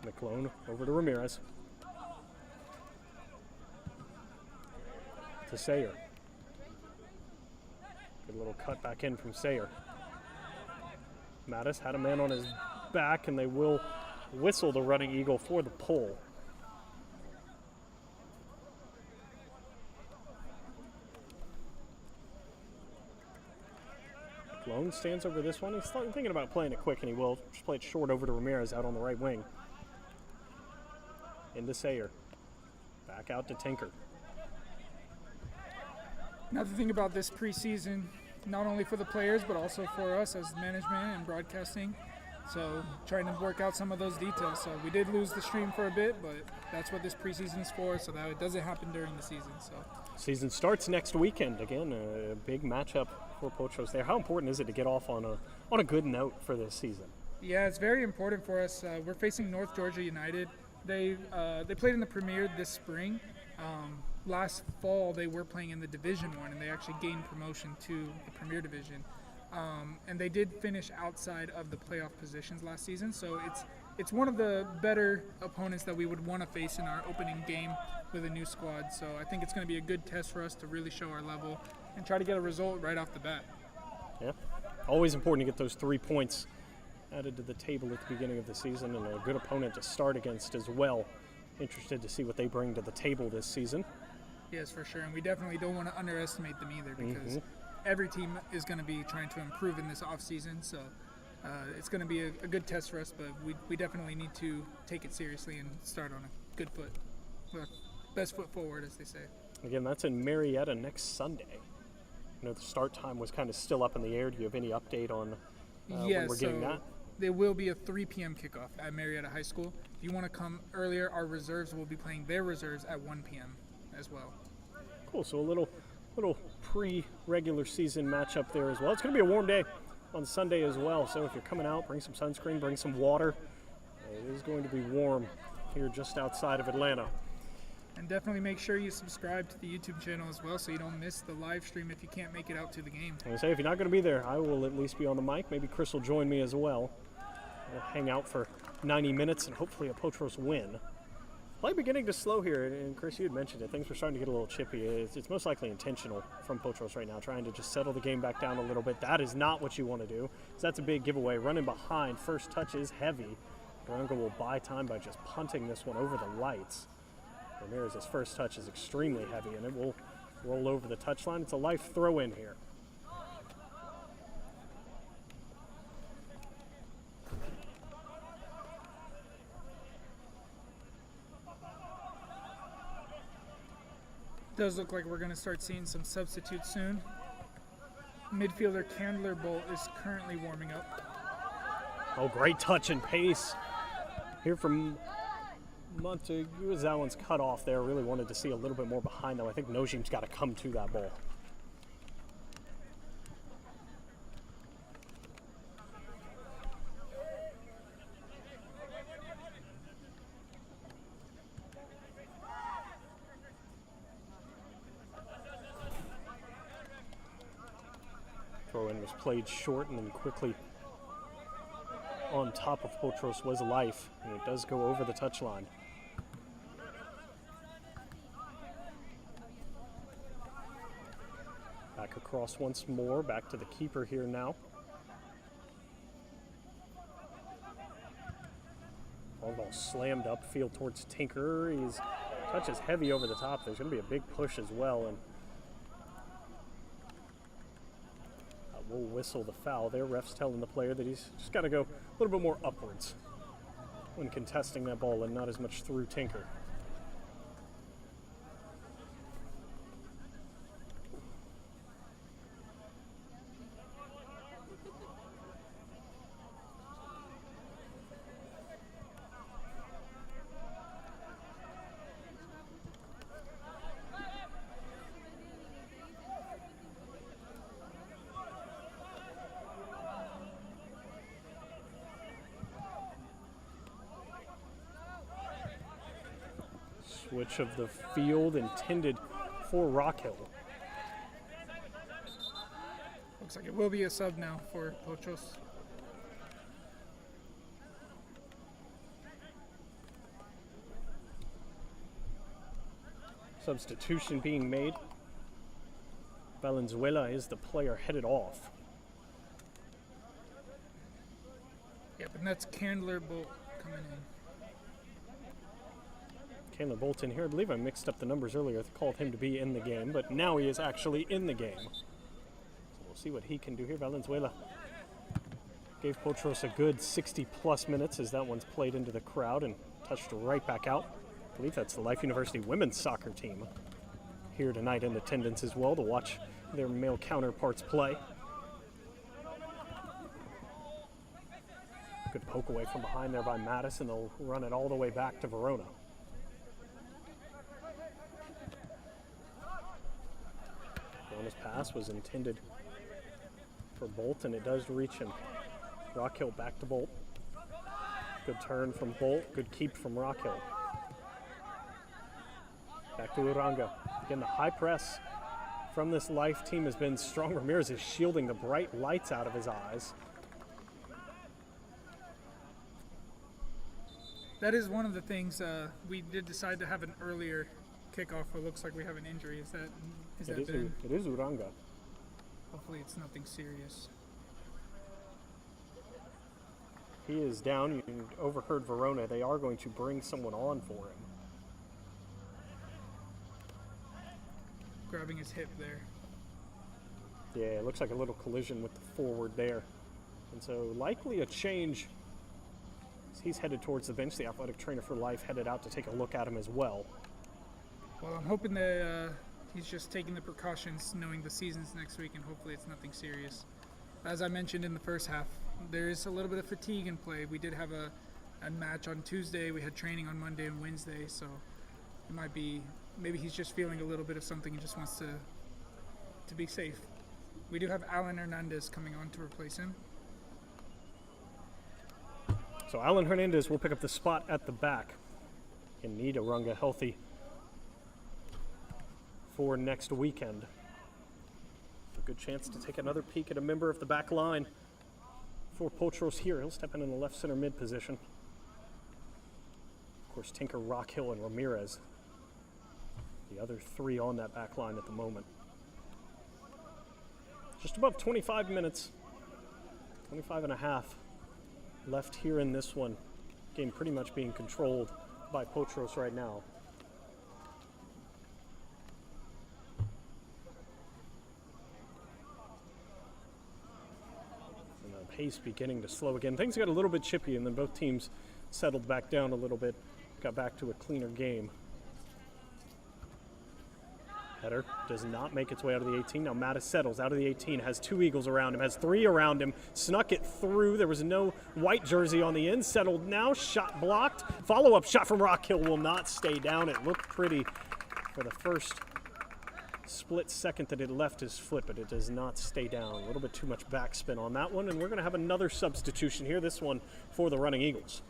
McClone over to Ramirez. To Sayer. Good little cut back in from Sayer. Mattis had a man on his back, and they will whistle the running eagle for the pull. McClone stands over this one. He's thinking about playing it quick, and he will. Just play it short over to Ramirez out on the right wing. Into Sayer. Back out to Tinker. Another thing about this preseason, not only for the players, but also for us as management and broadcasting. So trying to work out some of those details. So we did lose the stream for a bit, but that's what this preseason is for, so that it doesn't happen during the season. So season starts next weekend. Again, a big matchup for Potros there. How important is it to get off on a good note for this season? Yeah, it's very important for us. We're facing North Georgia United. They played in the Premier this spring. Last fall, they were playing in the Division 1, and they actually gained promotion to the Premier Division. And they did finish outside of the playoff positions last season, so it's one of the better opponents that we would want to face in our opening game with a new squad. So I think it's going to be a good test for us to really show our level and try to get a result right off the bat. Yeah, always important to get those 3 points added to the table at the beginning of the season, and a good opponent to start against as well. Interested to see what they bring to the table this season. Yes, for sure, and we definitely don't want to underestimate them either, because every team is going to be trying to improve in this offseason, so it's going to be a good test for us, but we definitely need to take it seriously and start on a good foot, best foot forward, as they say. Again, that's in Marietta next Sunday. I know the start time was kind of still up in the air. Do you have any update on when we're getting that? There will be a 3 p.m. kickoff at Marietta High School. If you want to come earlier, our reserves will be playing their reserves at 1 p.m. as well. Cool, so a little pre-regular season matchup there as well. It's going to be a warm day on Sunday as well, so if you're coming out, bring some sunscreen, bring some water. It is going to be warm here just outside of Atlanta. And definitely make sure you subscribe to the YouTube channel as well, so you don't miss the live stream if you can't make it out to the game. I say, if you're not going to be there, I will at least be on the mic. Maybe Chris will join me as well. We'll hang out for 90 minutes and hopefully a Potros win. Play beginning to slow here, and Chris, you had mentioned it. Things were starting to get a little chippy. It's most likely intentional from Potros right now, trying to just settle the game back down a little bit. That is not what you want to do, because that's a big giveaway. Running behind, first touch is heavy. Durango will buy time by just punting this one over the lights. Ramirez's first touch is extremely heavy, and it will roll over the touchline. It's a life throw in here. Does look like we're going to start seeing some substitutes soon. Midfielder Candler Bolt is currently warming up. Oh, great touch and pace here from Montague. As that one's cut off there. Really wanted to see a little bit more behind, though. I think Nojim's got to come to that ball. Throw-in was played short, and then quickly on top of Potrus was Life, and it does go over the touchline. Back across once more, back to the keeper here now. Ball slammed upfield towards Tinker. His touch is heavy over the top. There's going to be a big push as well, and we'll whistle the foul there. Ref's telling the player that he's just got to go a little bit more upwards when contesting that ball and not as much through Tinker. Switch of the field intended for Rockhill. Looks like it will be a sub now for Potros. Substitution being made. Valenzuela is the player headed off. Yep, and that's Candler Bolt coming in. Candler Bolton here. I believe I mixed up the numbers earlier. I called him to be in the game, but now he is actually in the game. So we'll see what he can do here. Valenzuela gave Potros a good 60-plus minutes as that one's played into the crowd and touched right back out. I believe that's the Life University women's soccer team here tonight in attendance as well to watch their male counterparts play. Good poke away from behind there by Madison. They'll run it all the way back to Verona. Verona's pass was intended for Bolt, and it does reach him. Rockhill back to Bolt. Good turn from Bolt. Good keep from Rockhill. Back to Uranga. Again, the high press from this Life team has been strong. Ramirez is shielding the bright lights out of his eyes. That is one of the things we did decide to have an earlier kickoff. It looks like we have an injury. Is that Ben? It is Uranga. Hopefully it's nothing serious. He is down. You overheard Verona. They are going to bring someone on for him. Grabbing his hip there. Yeah, it looks like a little collision with the forward there. And so likely a change. He's headed towards the bench. The athletic trainer for Life headed out to take a look at him as well. Well, I'm hoping that he's just taking the precautions, knowing the season's next week, and hopefully it's nothing serious. As I mentioned in the first half, there is a little bit of fatigue in play. We did have a match on Tuesday. We had training on Monday and Wednesday, so it might be, maybe he's just feeling a little bit of something and just wants to be safe. We do have Alan Hernandez coming on to replace him. So Alan Hernandez will pick up the spot at the back. In need Uranga healthy for next weekend. A good chance to take another peek at a member of the back line for Potros here. He'll step in the left center mid position. Of course, Tinker, Rockhill, and Ramirez. The other three on that back line at the moment. Just above 25 minutes, 25 and a half left here in this one. Game pretty much being controlled by Potros right now. And the pace beginning to slow again. Things got a little bit chippy, and then both teams settled back down a little bit, got back to a cleaner game. Header does not make its way out of the 18. Now Mattis settles out of the 18, has 2 Eagles around him, has 3 around him, snuck it through. There was no white jersey on the end, settled now, shot blocked. Follow-up shot from Rockhill will not stay down. It looked pretty for the first split second that it left his foot, but it does not stay down. A little bit too much backspin on that one, and we're going to have another substitution here, this one for the running Eagles.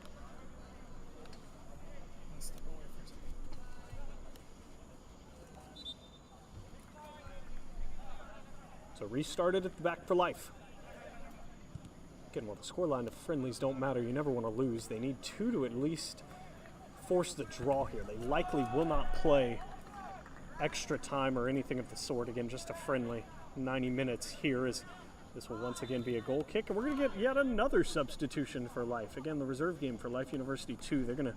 So restarted at the back for life. Again, while the scoreline of friendlies don't matter, you never want to lose. They need 2 to at least force the draw here. They likely will not play extra time or anything of the sort. Again, just a friendly 90 minutes here, as this will once again be a goal kick. And we're going to get yet another substitution for Life. Again, the reserve game for Life University 2. They're going to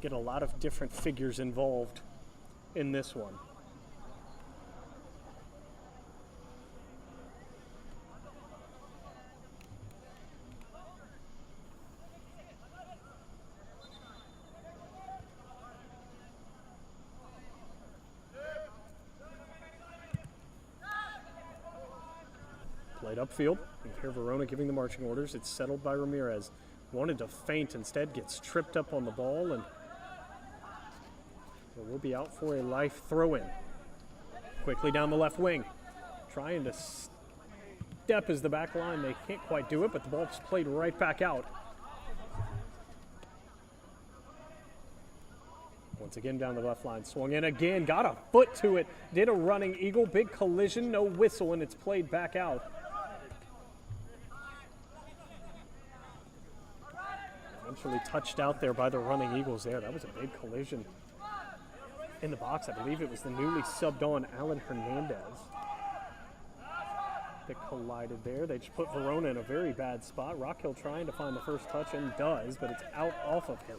get a lot of different figures involved in this one. Played upfield. You hear Verona giving the marching orders. It's settled by Ramirez. Wanted to feint, instead gets tripped up on the ball, and we'll be out for a Life throw-in. Quickly down the left wing. Trying to step as the back line. They can't quite do it, but the ball's played right back out. Once again down the left line, swung in again, got a foot to it, did a running Eagle, big collision, no whistle, and it's played back out. Eventually touched out there by the running Eagles there. That was a big collision in the box. I believe it was the newly subbed on Alan Hernandez that collided there. They just put Verona in a very bad spot. Rockhill trying to find the first touch and does, but it's out off of him.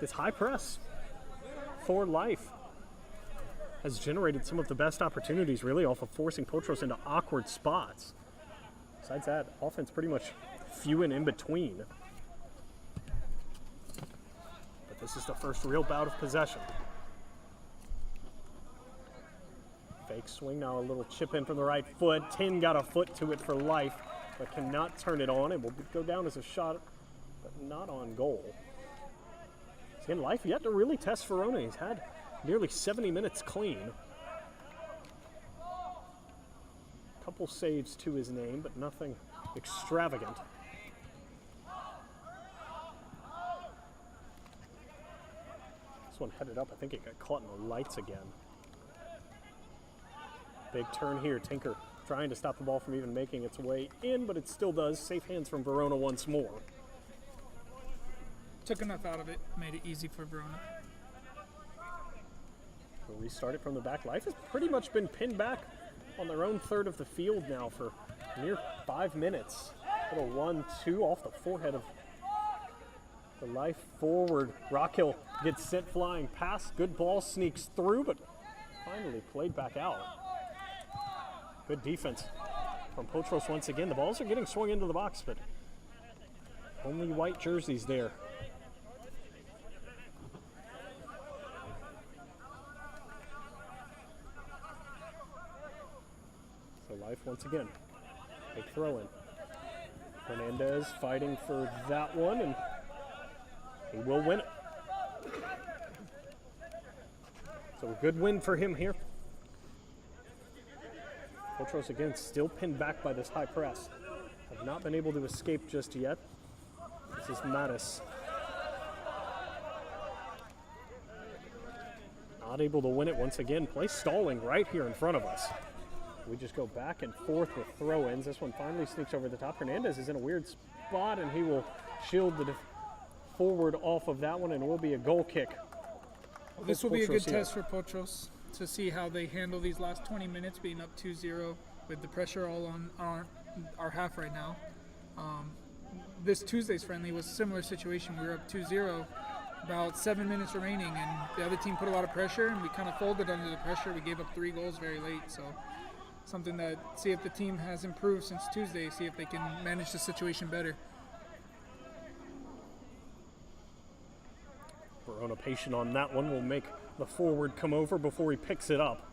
This high press for Life has generated some of the best opportunities, really, off of forcing Potros into awkward spots. Besides that, offense pretty much few and in between. But this is the first real bout of possession. Fake swing, now a little chip in from the right foot. Tin got a foot to it for Life, but cannot turn it on. It will go down as a shot, but not on goal. Again, Life yet to really test Verona. He's had nearly 70 minutes clean. Couple saves to his name, but nothing extravagant. This one headed up. I think it got caught in the lights again. Big turn here. Tinker trying to stop the ball from even making its way in, but it still does. Safe hands from Verona once more. Took enough out of it, made it easy for Verona. We'll restart it from the back. Life has pretty much been pinned back on their own third of the field now for near 5 minutes. A little 1-2 off the forehead of the Life forward. Rockhill gets sent flying past. Good ball sneaks through, but finally played back out. Good defense from Potros once again. The balls are getting swung into the box, but only white jerseys there. So Life once again. Big throw in. Hernandez fighting for that one, and he will win it. So a good win for him here. Potros again still pinned back by this high press. Have not been able to escape just yet. This is Mattis. Not able to win it once again. Play stalling right here in front of us. We just go back and forth with throw-ins. This one finally sneaks over the top. Hernandez is in a weird spot, and he will shield the forward off of that one, and it will be a goal kick. This will be a good test for Potros to see how they handle these last 20 minutes being up 2-0 with the pressure all on our half right now. This Tuesday's friendly was a similar situation. We were up 2-0, about 7 minutes remaining, and the other team put a lot of pressure, and we kind of folded under the pressure. We gave up 3 goals very late, so something that, see if the team has improved since Tuesday, see if they can manage the situation better. Verona patient on that one. Will make the forward come over before he picks it up.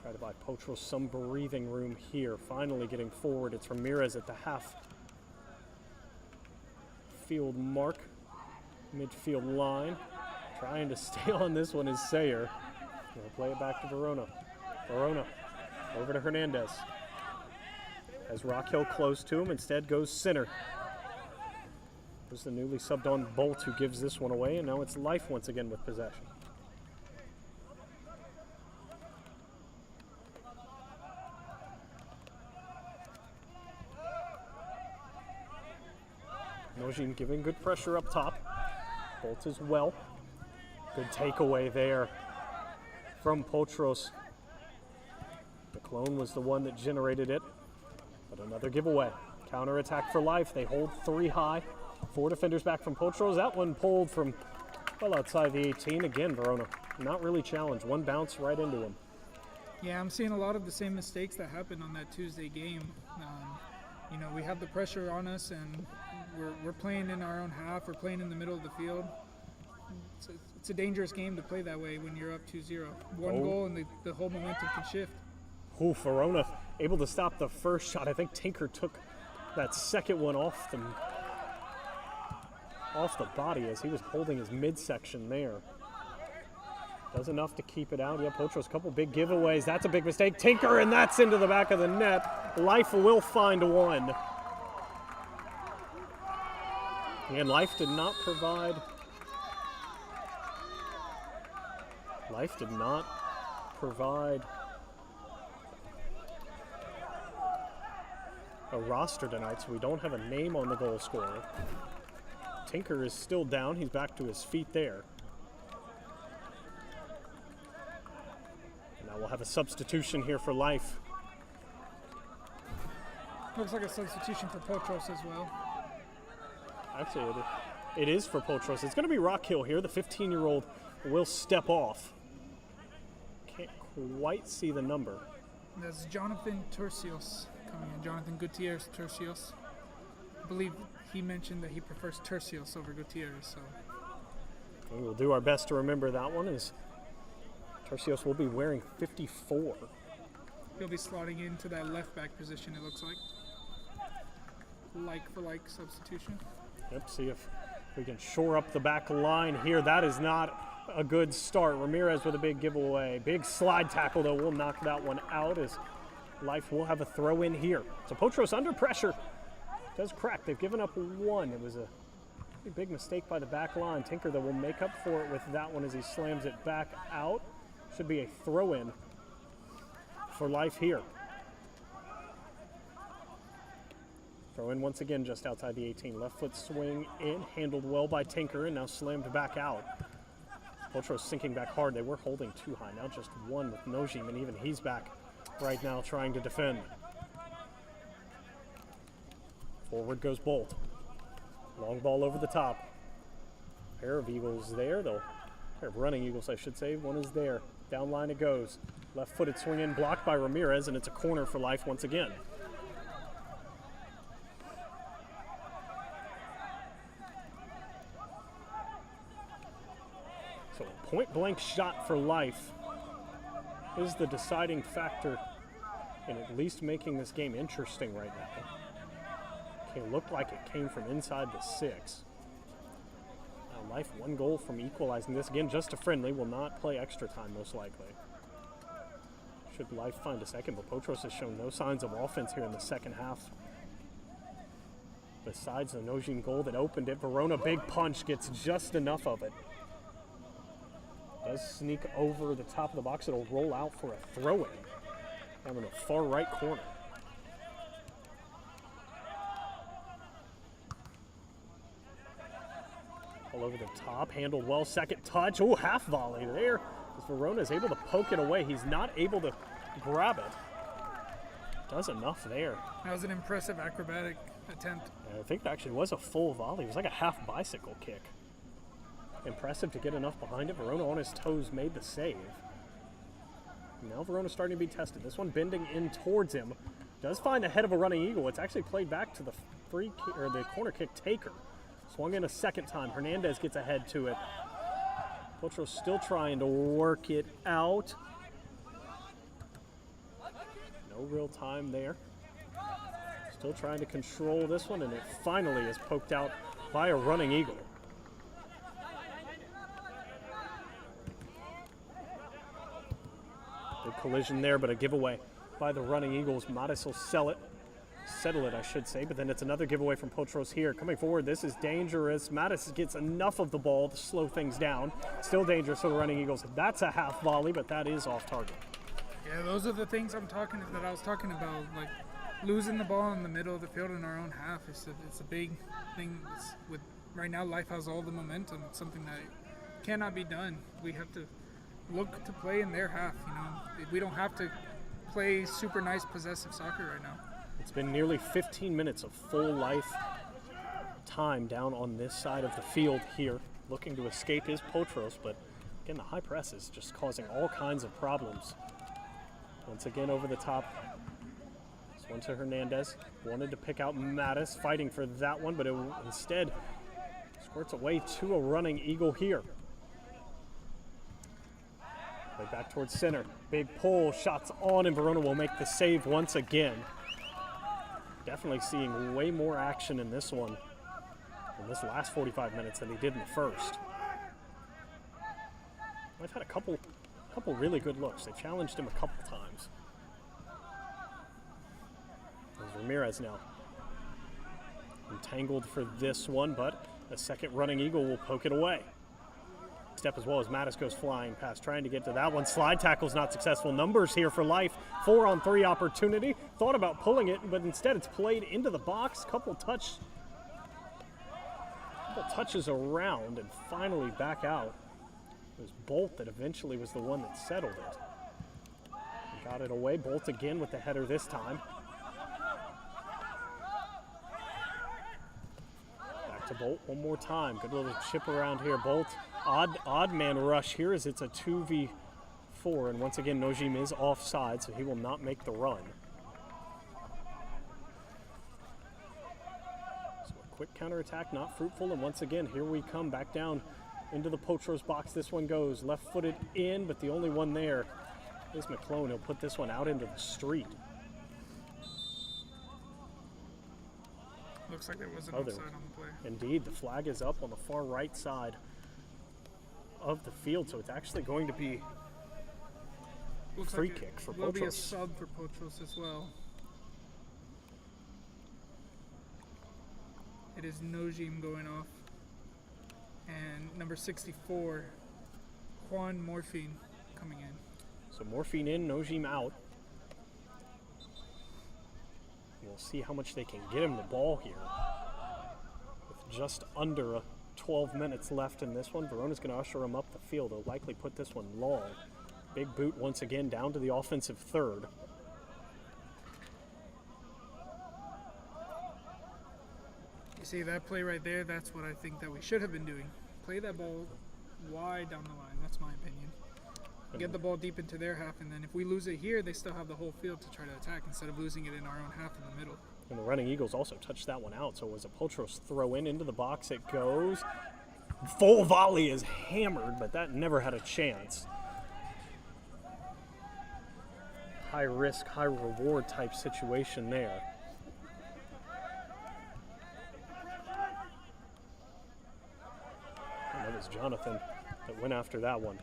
Try to buy Potrus some breathing room here. Finally getting forward. It's Ramirez at the half field mark. Midfield line. Trying to stay on this one is Sayer. We'll play it back to Verona. Verona over to Hernandez. As Rockhill close to him, instead goes center. There's the newly subbed on Bolt who gives this one away, and now it's Life once again with possession. Nojin giving good pressure up top. Bolt as well. Good takeaway there from Potros. The clone was the one that generated it, but another giveaway. Counter attack for Life. They hold 3 high. 4 defenders back from Potros. That one pulled from well outside the 18. Again, Verona not really challenged. One bounce right into him. Yeah, I'm seeing a lot of the same mistakes that happened on that Tuesday game. You know, we have the pressure on us, and we're playing in our own half. We're playing in the middle of the field. It's a dangerous game to play that way when you're up 2-0. One goal and the whole momentum can shift. Ooh, Verona able to stop the first shot. I think Tinker took that second one off the body as he was holding his midsection there. Does enough to keep it out. Yeah, Potros, a couple big giveaways. That's a big mistake. Tinker, and that's into the back of the net. Life will find one. And Life did not provide. Life did not provide a roster tonight, so we don't have a name on the goal scorer. Tinker is still down. He's back to his feet there. And now we'll have a substitution here for Life. Looks like a substitution for Potros as well. Actually, it is for Potros. It's going to be Rockhill here. The 15-year-old will step off. Can't quite see the number. That's Jonathan Tercios coming in. Jonathan Gutierrez Tercios. I believe he mentioned that he prefers Tercios over Gutierrez. So we will do our best to remember that one. As Tercios will be wearing 54. He'll be slotting into that left back position, it looks like. Like for like substitution. Yep, see if we can shore up the back line here. That is not a good start. Ramirez with a big giveaway. Big slide tackle, though, will knock that one out as Life will have a throw in here. So Potros under pressure. Does crack. They've given up one. It was a big mistake by the back line. Tinker, though, will make up for it with that one as he slams it back out. Should be a throw in for Life here. Throw in once again just outside the 18. Left foot swing in, handled well by Tinker, and now slammed back out. Potros sinking back hard. They were holding 2 high. Now just 1 with Nojim, and even he's back right now trying to defend. Forward goes Bolt. Long ball over the top. Pair of Eagles there, though. Pair of running Eagles, I should say. One is there. Down line it goes. Left-footed swing in, blocked by Ramirez, and it's a corner for Life once again. So a point-blank shot for Life is the deciding factor in at least making this game interesting right now. It looked like it came from inside the 6. Now Life 1 goal from equalizing this. Again, just a friendly. Will not play extra time most likely. Should Life find a second, but Potros has shown no signs of offense here in the second half. Besides the Nojin goal that opened it, Verona big punch gets just enough of it. Does sneak over the top of the box. It'll roll out for a throw-in down in the far right corner. All over the top, handled well, second touch. Oh, half volley there. As Verona is able to poke it away. He's not able to grab it. Does enough there. That was an impressive acrobatic attempt. I think it actually was a full volley. It was like a half bicycle kick. Impressive to get enough behind it. Verona on his toes made the save. Now Verona's starting to be tested. This one bending in towards him. Does find the head of a running eagle. It's actually played back to the the corner kick taker. Swung in a second time. Hernandez gets ahead to it. Potros still trying to work it out. No real time there. Still trying to control this one, and it finally is poked out by a running eagle. Good collision there, but a giveaway by the running Eagles. Mattis will settle it, I should say, but then it's another giveaway from Potros here. Coming forward, this is dangerous. Mattis gets enough of the ball to slow things down. Still dangerous for the running Eagles. That's a half volley, but that is off target. Yeah, those are the things that I was talking about. Like losing the ball in the middle of the field in our own half. It's a big thing. Right now, life has all the momentum. It's something that cannot be done. We have to look to play in their half. We don't have to play super nice possessive soccer right now. It's been nearly 15 minutes of full life time down on this side of the field here. Looking to escape is Potros, but again, the high press is just causing all kinds of problems. Once again over the top. This one to Hernandez. Wanted to pick out Mattis, fighting for that one, but it instead squirts away to a running Eagle here. Play back towards center. Big pull, shots on, and Verona will make the save once again. Definitely seeing way more action in this one, in this last 45 minutes than he did in the first. I've had a couple really good looks. They challenged him a couple times. There's Ramirez now. Entangled for this one, but a second running Eagle will poke it away. Step as well as Mattis goes flying past, trying to get to that one. Slide tackle's not successful. Numbers here for life. 4-on-3 opportunity. Thought about pulling it, but instead it's played into the box. Couple touches around and finally back out. It was Bolt that eventually was the one that settled it. He got it away. Bolt again with the header this time. Back to Bolt one more time. Good little chip around here. Bolt. Odd man rush here as it's a 2v4, and once again Nojim is offside, so he will not make the run. So a quick counterattack, not fruitful, and once again here we come back down into the Potros box. This one goes left-footed in, but the only one there is McClone. He'll put this one out into the street. Looks like there was an offside on the play. Indeed, the flag is up on the far right side of the field, so it's actually going to be free kick for Potros. Will be a sub for Potros as well. It is Nojim going off, and number 64, Juan Morphine, coming in. So Morphine in, Nojim out. We'll see how much they can get him the ball here. With just under 12 minutes left in this one, Verona's going to usher him up the field. They'll likely put this one long. Big boot once again down to the offensive third. You see that play right there? That's what I think that we should have been doing. Play that ball wide down the line. That's my opinion. Get the ball deep into their half, and then if we lose it here, they still have the whole field to try to attack instead of losing it in our own half in the middle. And the running Eagles also touched that one out, so it was a Potros throw in into the box. It goes. Full volley is hammered, but that never had a chance. High risk, high reward type situation there. And that was Jonathan that went after that one.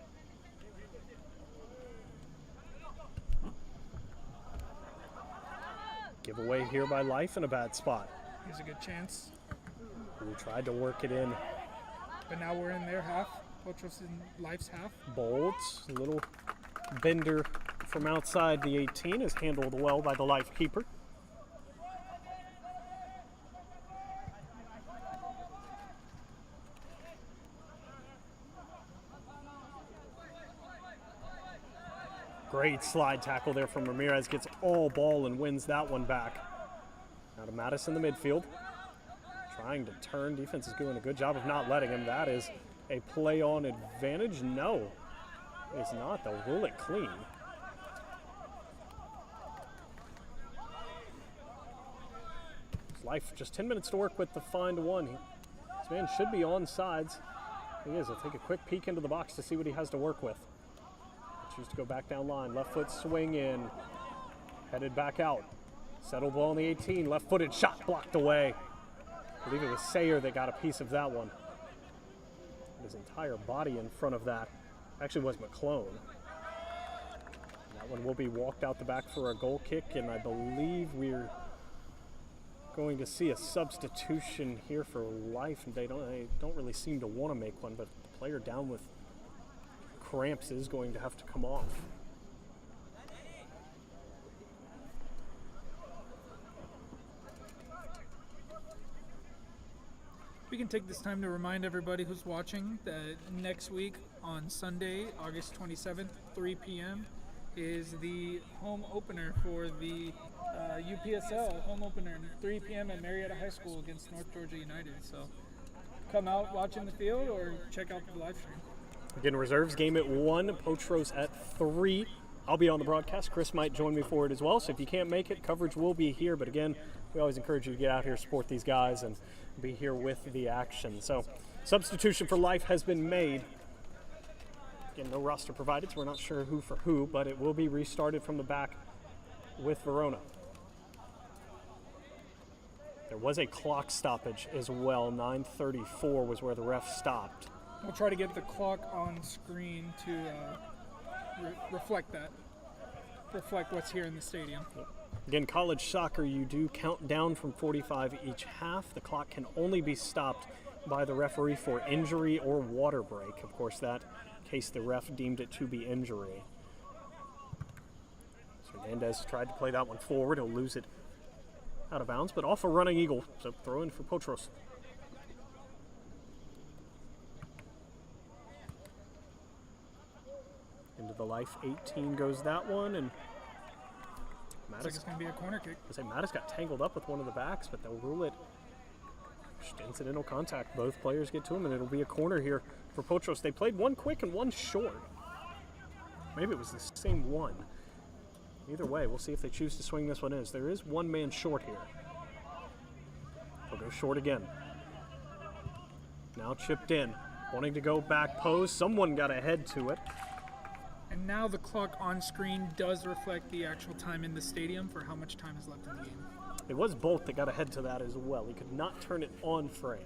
Giveaway here by Life in a bad spot. Here's a good chance. We tried to work it in. But now we're in their half. Potros in Life's half. Bolts, a little bender from outside the 18 is handled well by the Life keeper. Great slide tackle there from Ramirez. Gets all ball and wins that one back. Now to Mattis in the midfield. Trying to turn. Defense is doing a good job of not letting him. That is a play on advantage. No, it's not. They'll rule it clean. Life just 10 minutes to work with to find one. This man should be on sides. He is. He'll take a quick peek into the box to see what he has to work with. Choose to go back down line. Left foot swing in. Headed back out. Settled ball on the 18. Left-footed shot blocked away. I believe it was Sayer that got a piece of that one. His entire body in front of that actually was McClone. That one will be walked out the back for a goal kick, and I believe we're going to see a substitution here for Life. They don't really seem to want to make one, but the player down with cramps is going to have to come off. We can take this time to remind everybody who's watching that next week on Sunday, August 27th, 3 p.m. is the home opener for the UPSL home opener, 3 p.m. at Marietta High School against North Georgia United. So come out, watch in the field, or check out the live stream. Again, reserves game at 1, Potros at 3. I'll be on the broadcast. Chris might join me for it as well. So if you can't make it, coverage will be here. But again, we always encourage you to get out here, support these guys, and be here with the action. So substitution for Life has been made. Again, no roster provided, so we're not sure who for who, but it will be restarted from the back with Verona. There was a clock stoppage as well. 9:34 was where the ref stopped. We'll try to get the clock on screen to reflect what's here in the stadium. Again, college soccer, you do count down from 45 each half. The clock can only be stopped by the referee for injury or water break. Of course, that case the ref deemed it to be injury. So Hernandez tried to play that one forward. He'll lose it out of bounds, but off a running eagle. So throw in for Potros. Into the Life 18 goes that one, and Looks like it's going to be a corner kick. I say Mattis got tangled up with one of the backs, but they'll rule it just incidental contact. Both players get to him, and it'll be a corner here for Potros. They played one quick and one short. Maybe it was the same one. Either way, we'll see if they choose to swing this one in. There is one man short here. They'll go short again. Now chipped in, wanting to go back post. Someone got ahead to it. And now the clock on screen does reflect the actual time in the stadium for how much time is left in the game. It was Bolt that got ahead to that as well. He could not turn it on frame.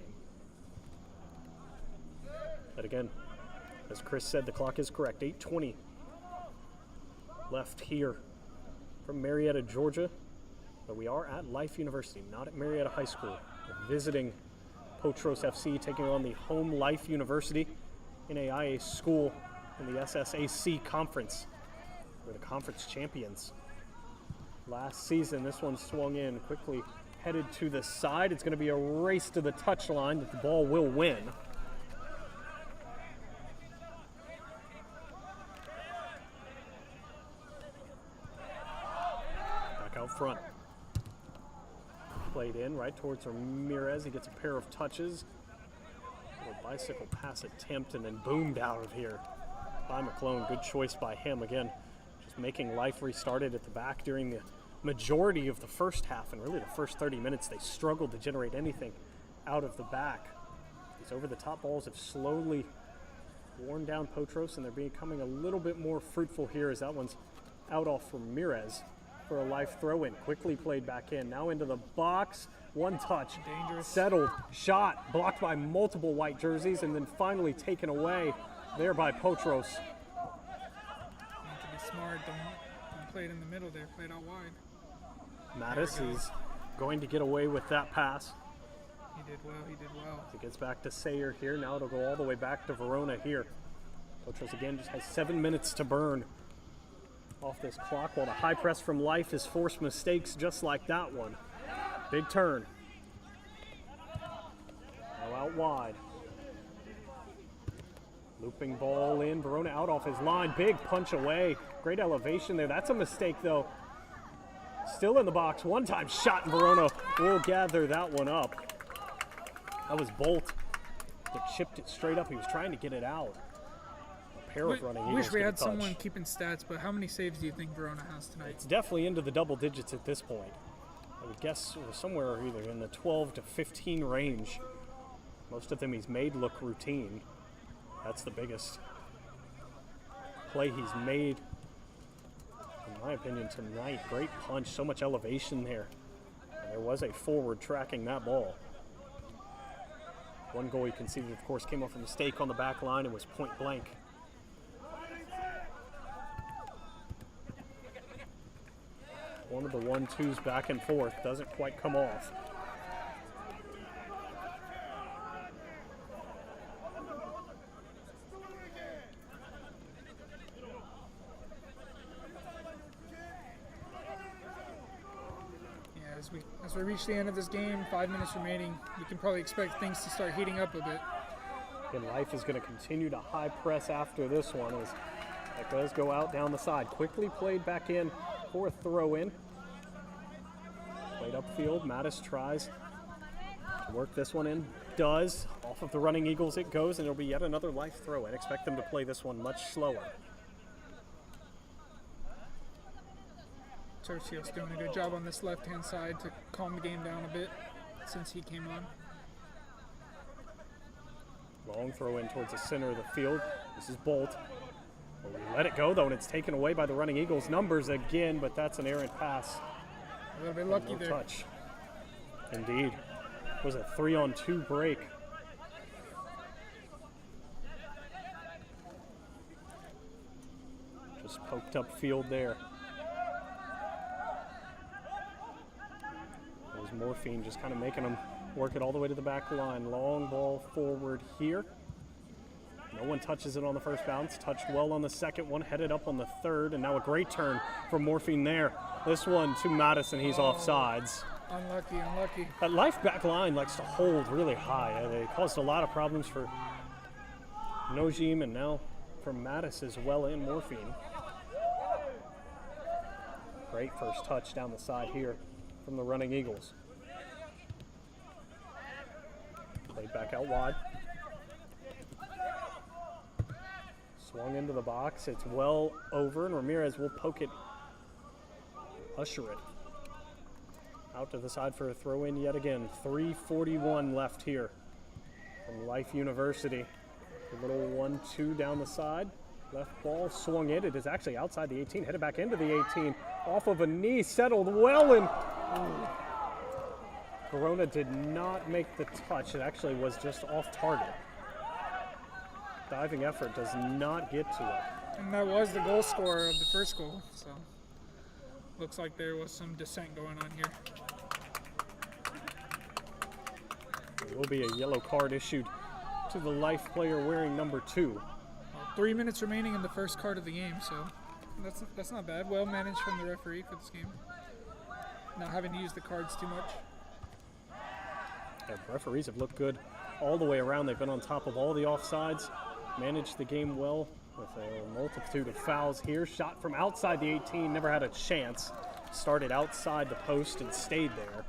But again, as Chris said, the clock is correct. 8:20 left here from Marietta, Georgia. But we are at Life University, not at Marietta High School. We're visiting Potros FC, taking on the home Life University NAIA school in the SSAC conference. We're the conference champions last season. This one swung in quickly, headed to the side. It's going to be a race to the touchline that the ball will win. Back out front. Played in right towards Ramirez. He gets a pair of touches. A little bicycle pass attempt and then boomed out of here by McClone. Good choice by him. Again, just making Life restarted at the back during the majority of the first half, and really the first 30 minutes they struggled to generate anything out of the back. These over-the-top balls have slowly worn down Potros, and they're becoming a little bit more fruitful here as that one's out off from Ramirez for a Life throw-in. Quickly played back in. Now into the box. One touch. Dangerous. Settled. Shot. Blocked by multiple white jerseys, and then finally taken away there by Potros. You need to be smart. Don't play it in the middle there. Play it out wide. Mattis is going to get away with that pass. He did well. He did well. It gets back to Sayer here. Now it'll go all the way back to Verona here. Potros again just has 7 minutes to burn off this clock, while the high press from Life has forced mistakes just like that one. Big turn. Now out wide. Looping ball in. Verona out off his line. Big punch away. Great elevation there. That's a mistake, though. Still in the box. One-time shot, and Verona will gather that one up. That was Bolt that chipped it straight up. He was trying to get it out. A pair of running Wish Eagles we get a had touch. someone keeping stats, but how many saves do you think Verona has tonight? It's definitely into the double digits at this point. I would guess somewhere either in the 12 to 15 range. Most of them he's made look routine. That's the biggest play he's made In my opinion tonight, great punch, so much elevation there. And there was a forward tracking that ball. One goal he conceded, of course, came off a mistake on the back line and was point blank. One of the 1-2s back and forth doesn't quite come off. As we reach the end of this game, 5 minutes remaining, we can probably expect things to start heating up a bit. And Life is going to continue to high press after this one as it does go out down the side. Quickly played back in for a throw in. Played upfield. Mattis tries to work this one in. Does. Off of the running Eagles it goes, and it'll be yet another Life throw in. Expect them to play this one much slower. Tercios doing a good job on this left-hand side to calm the game down a bit since he came on. Long throw in towards the center of the field. This is Bolt. Well, we let it go, though, and it's taken away by the running Eagles. Numbers again, but that's an errant pass. A little bit lucky No there. touch. Indeed. It was a 3-on-2 break. Just poked up field there. There's Morphine just kind of making them work it all the way to the back line. Long ball forward here. No one touches it on the first bounce. Touched well on the second one. Headed up on the third. And now a great turn from Morphine there. This one to Madison. He's offsides. Unlucky. That Life back line likes to hold really high. They caused a lot of problems for Nojim and now for Mattis as well in Morphine. Great first touch down the side here from the running Eagles. Played back out wide. Swung into the box. It's well over, and Ramirez will poke it, usher it. Out to the side for a throw in yet again. 3:41 left here from Life University. A little 1-2 down the side. Left ball swung in. It is actually outside the 18. Headed back into the 18. Off of a knee. Settled well in. Corona did not make the touch. It actually was just off target. Diving effort does not get to it. And that was the goal scorer of the first goal. So looks like there was some dissent going on here. There will be a yellow card issued to the Life player wearing number 2. Well, 3 minutes remaining in the first card of the game, so that's not bad. Well managed from the referee for this game. Not having to use the cards too much. Yeah, the referees have looked good all the way around. They've been on top of all the offsides, managed the game well with a multitude of fouls here. Shot from outside the 18, never had a chance. Started outside the post and stayed there.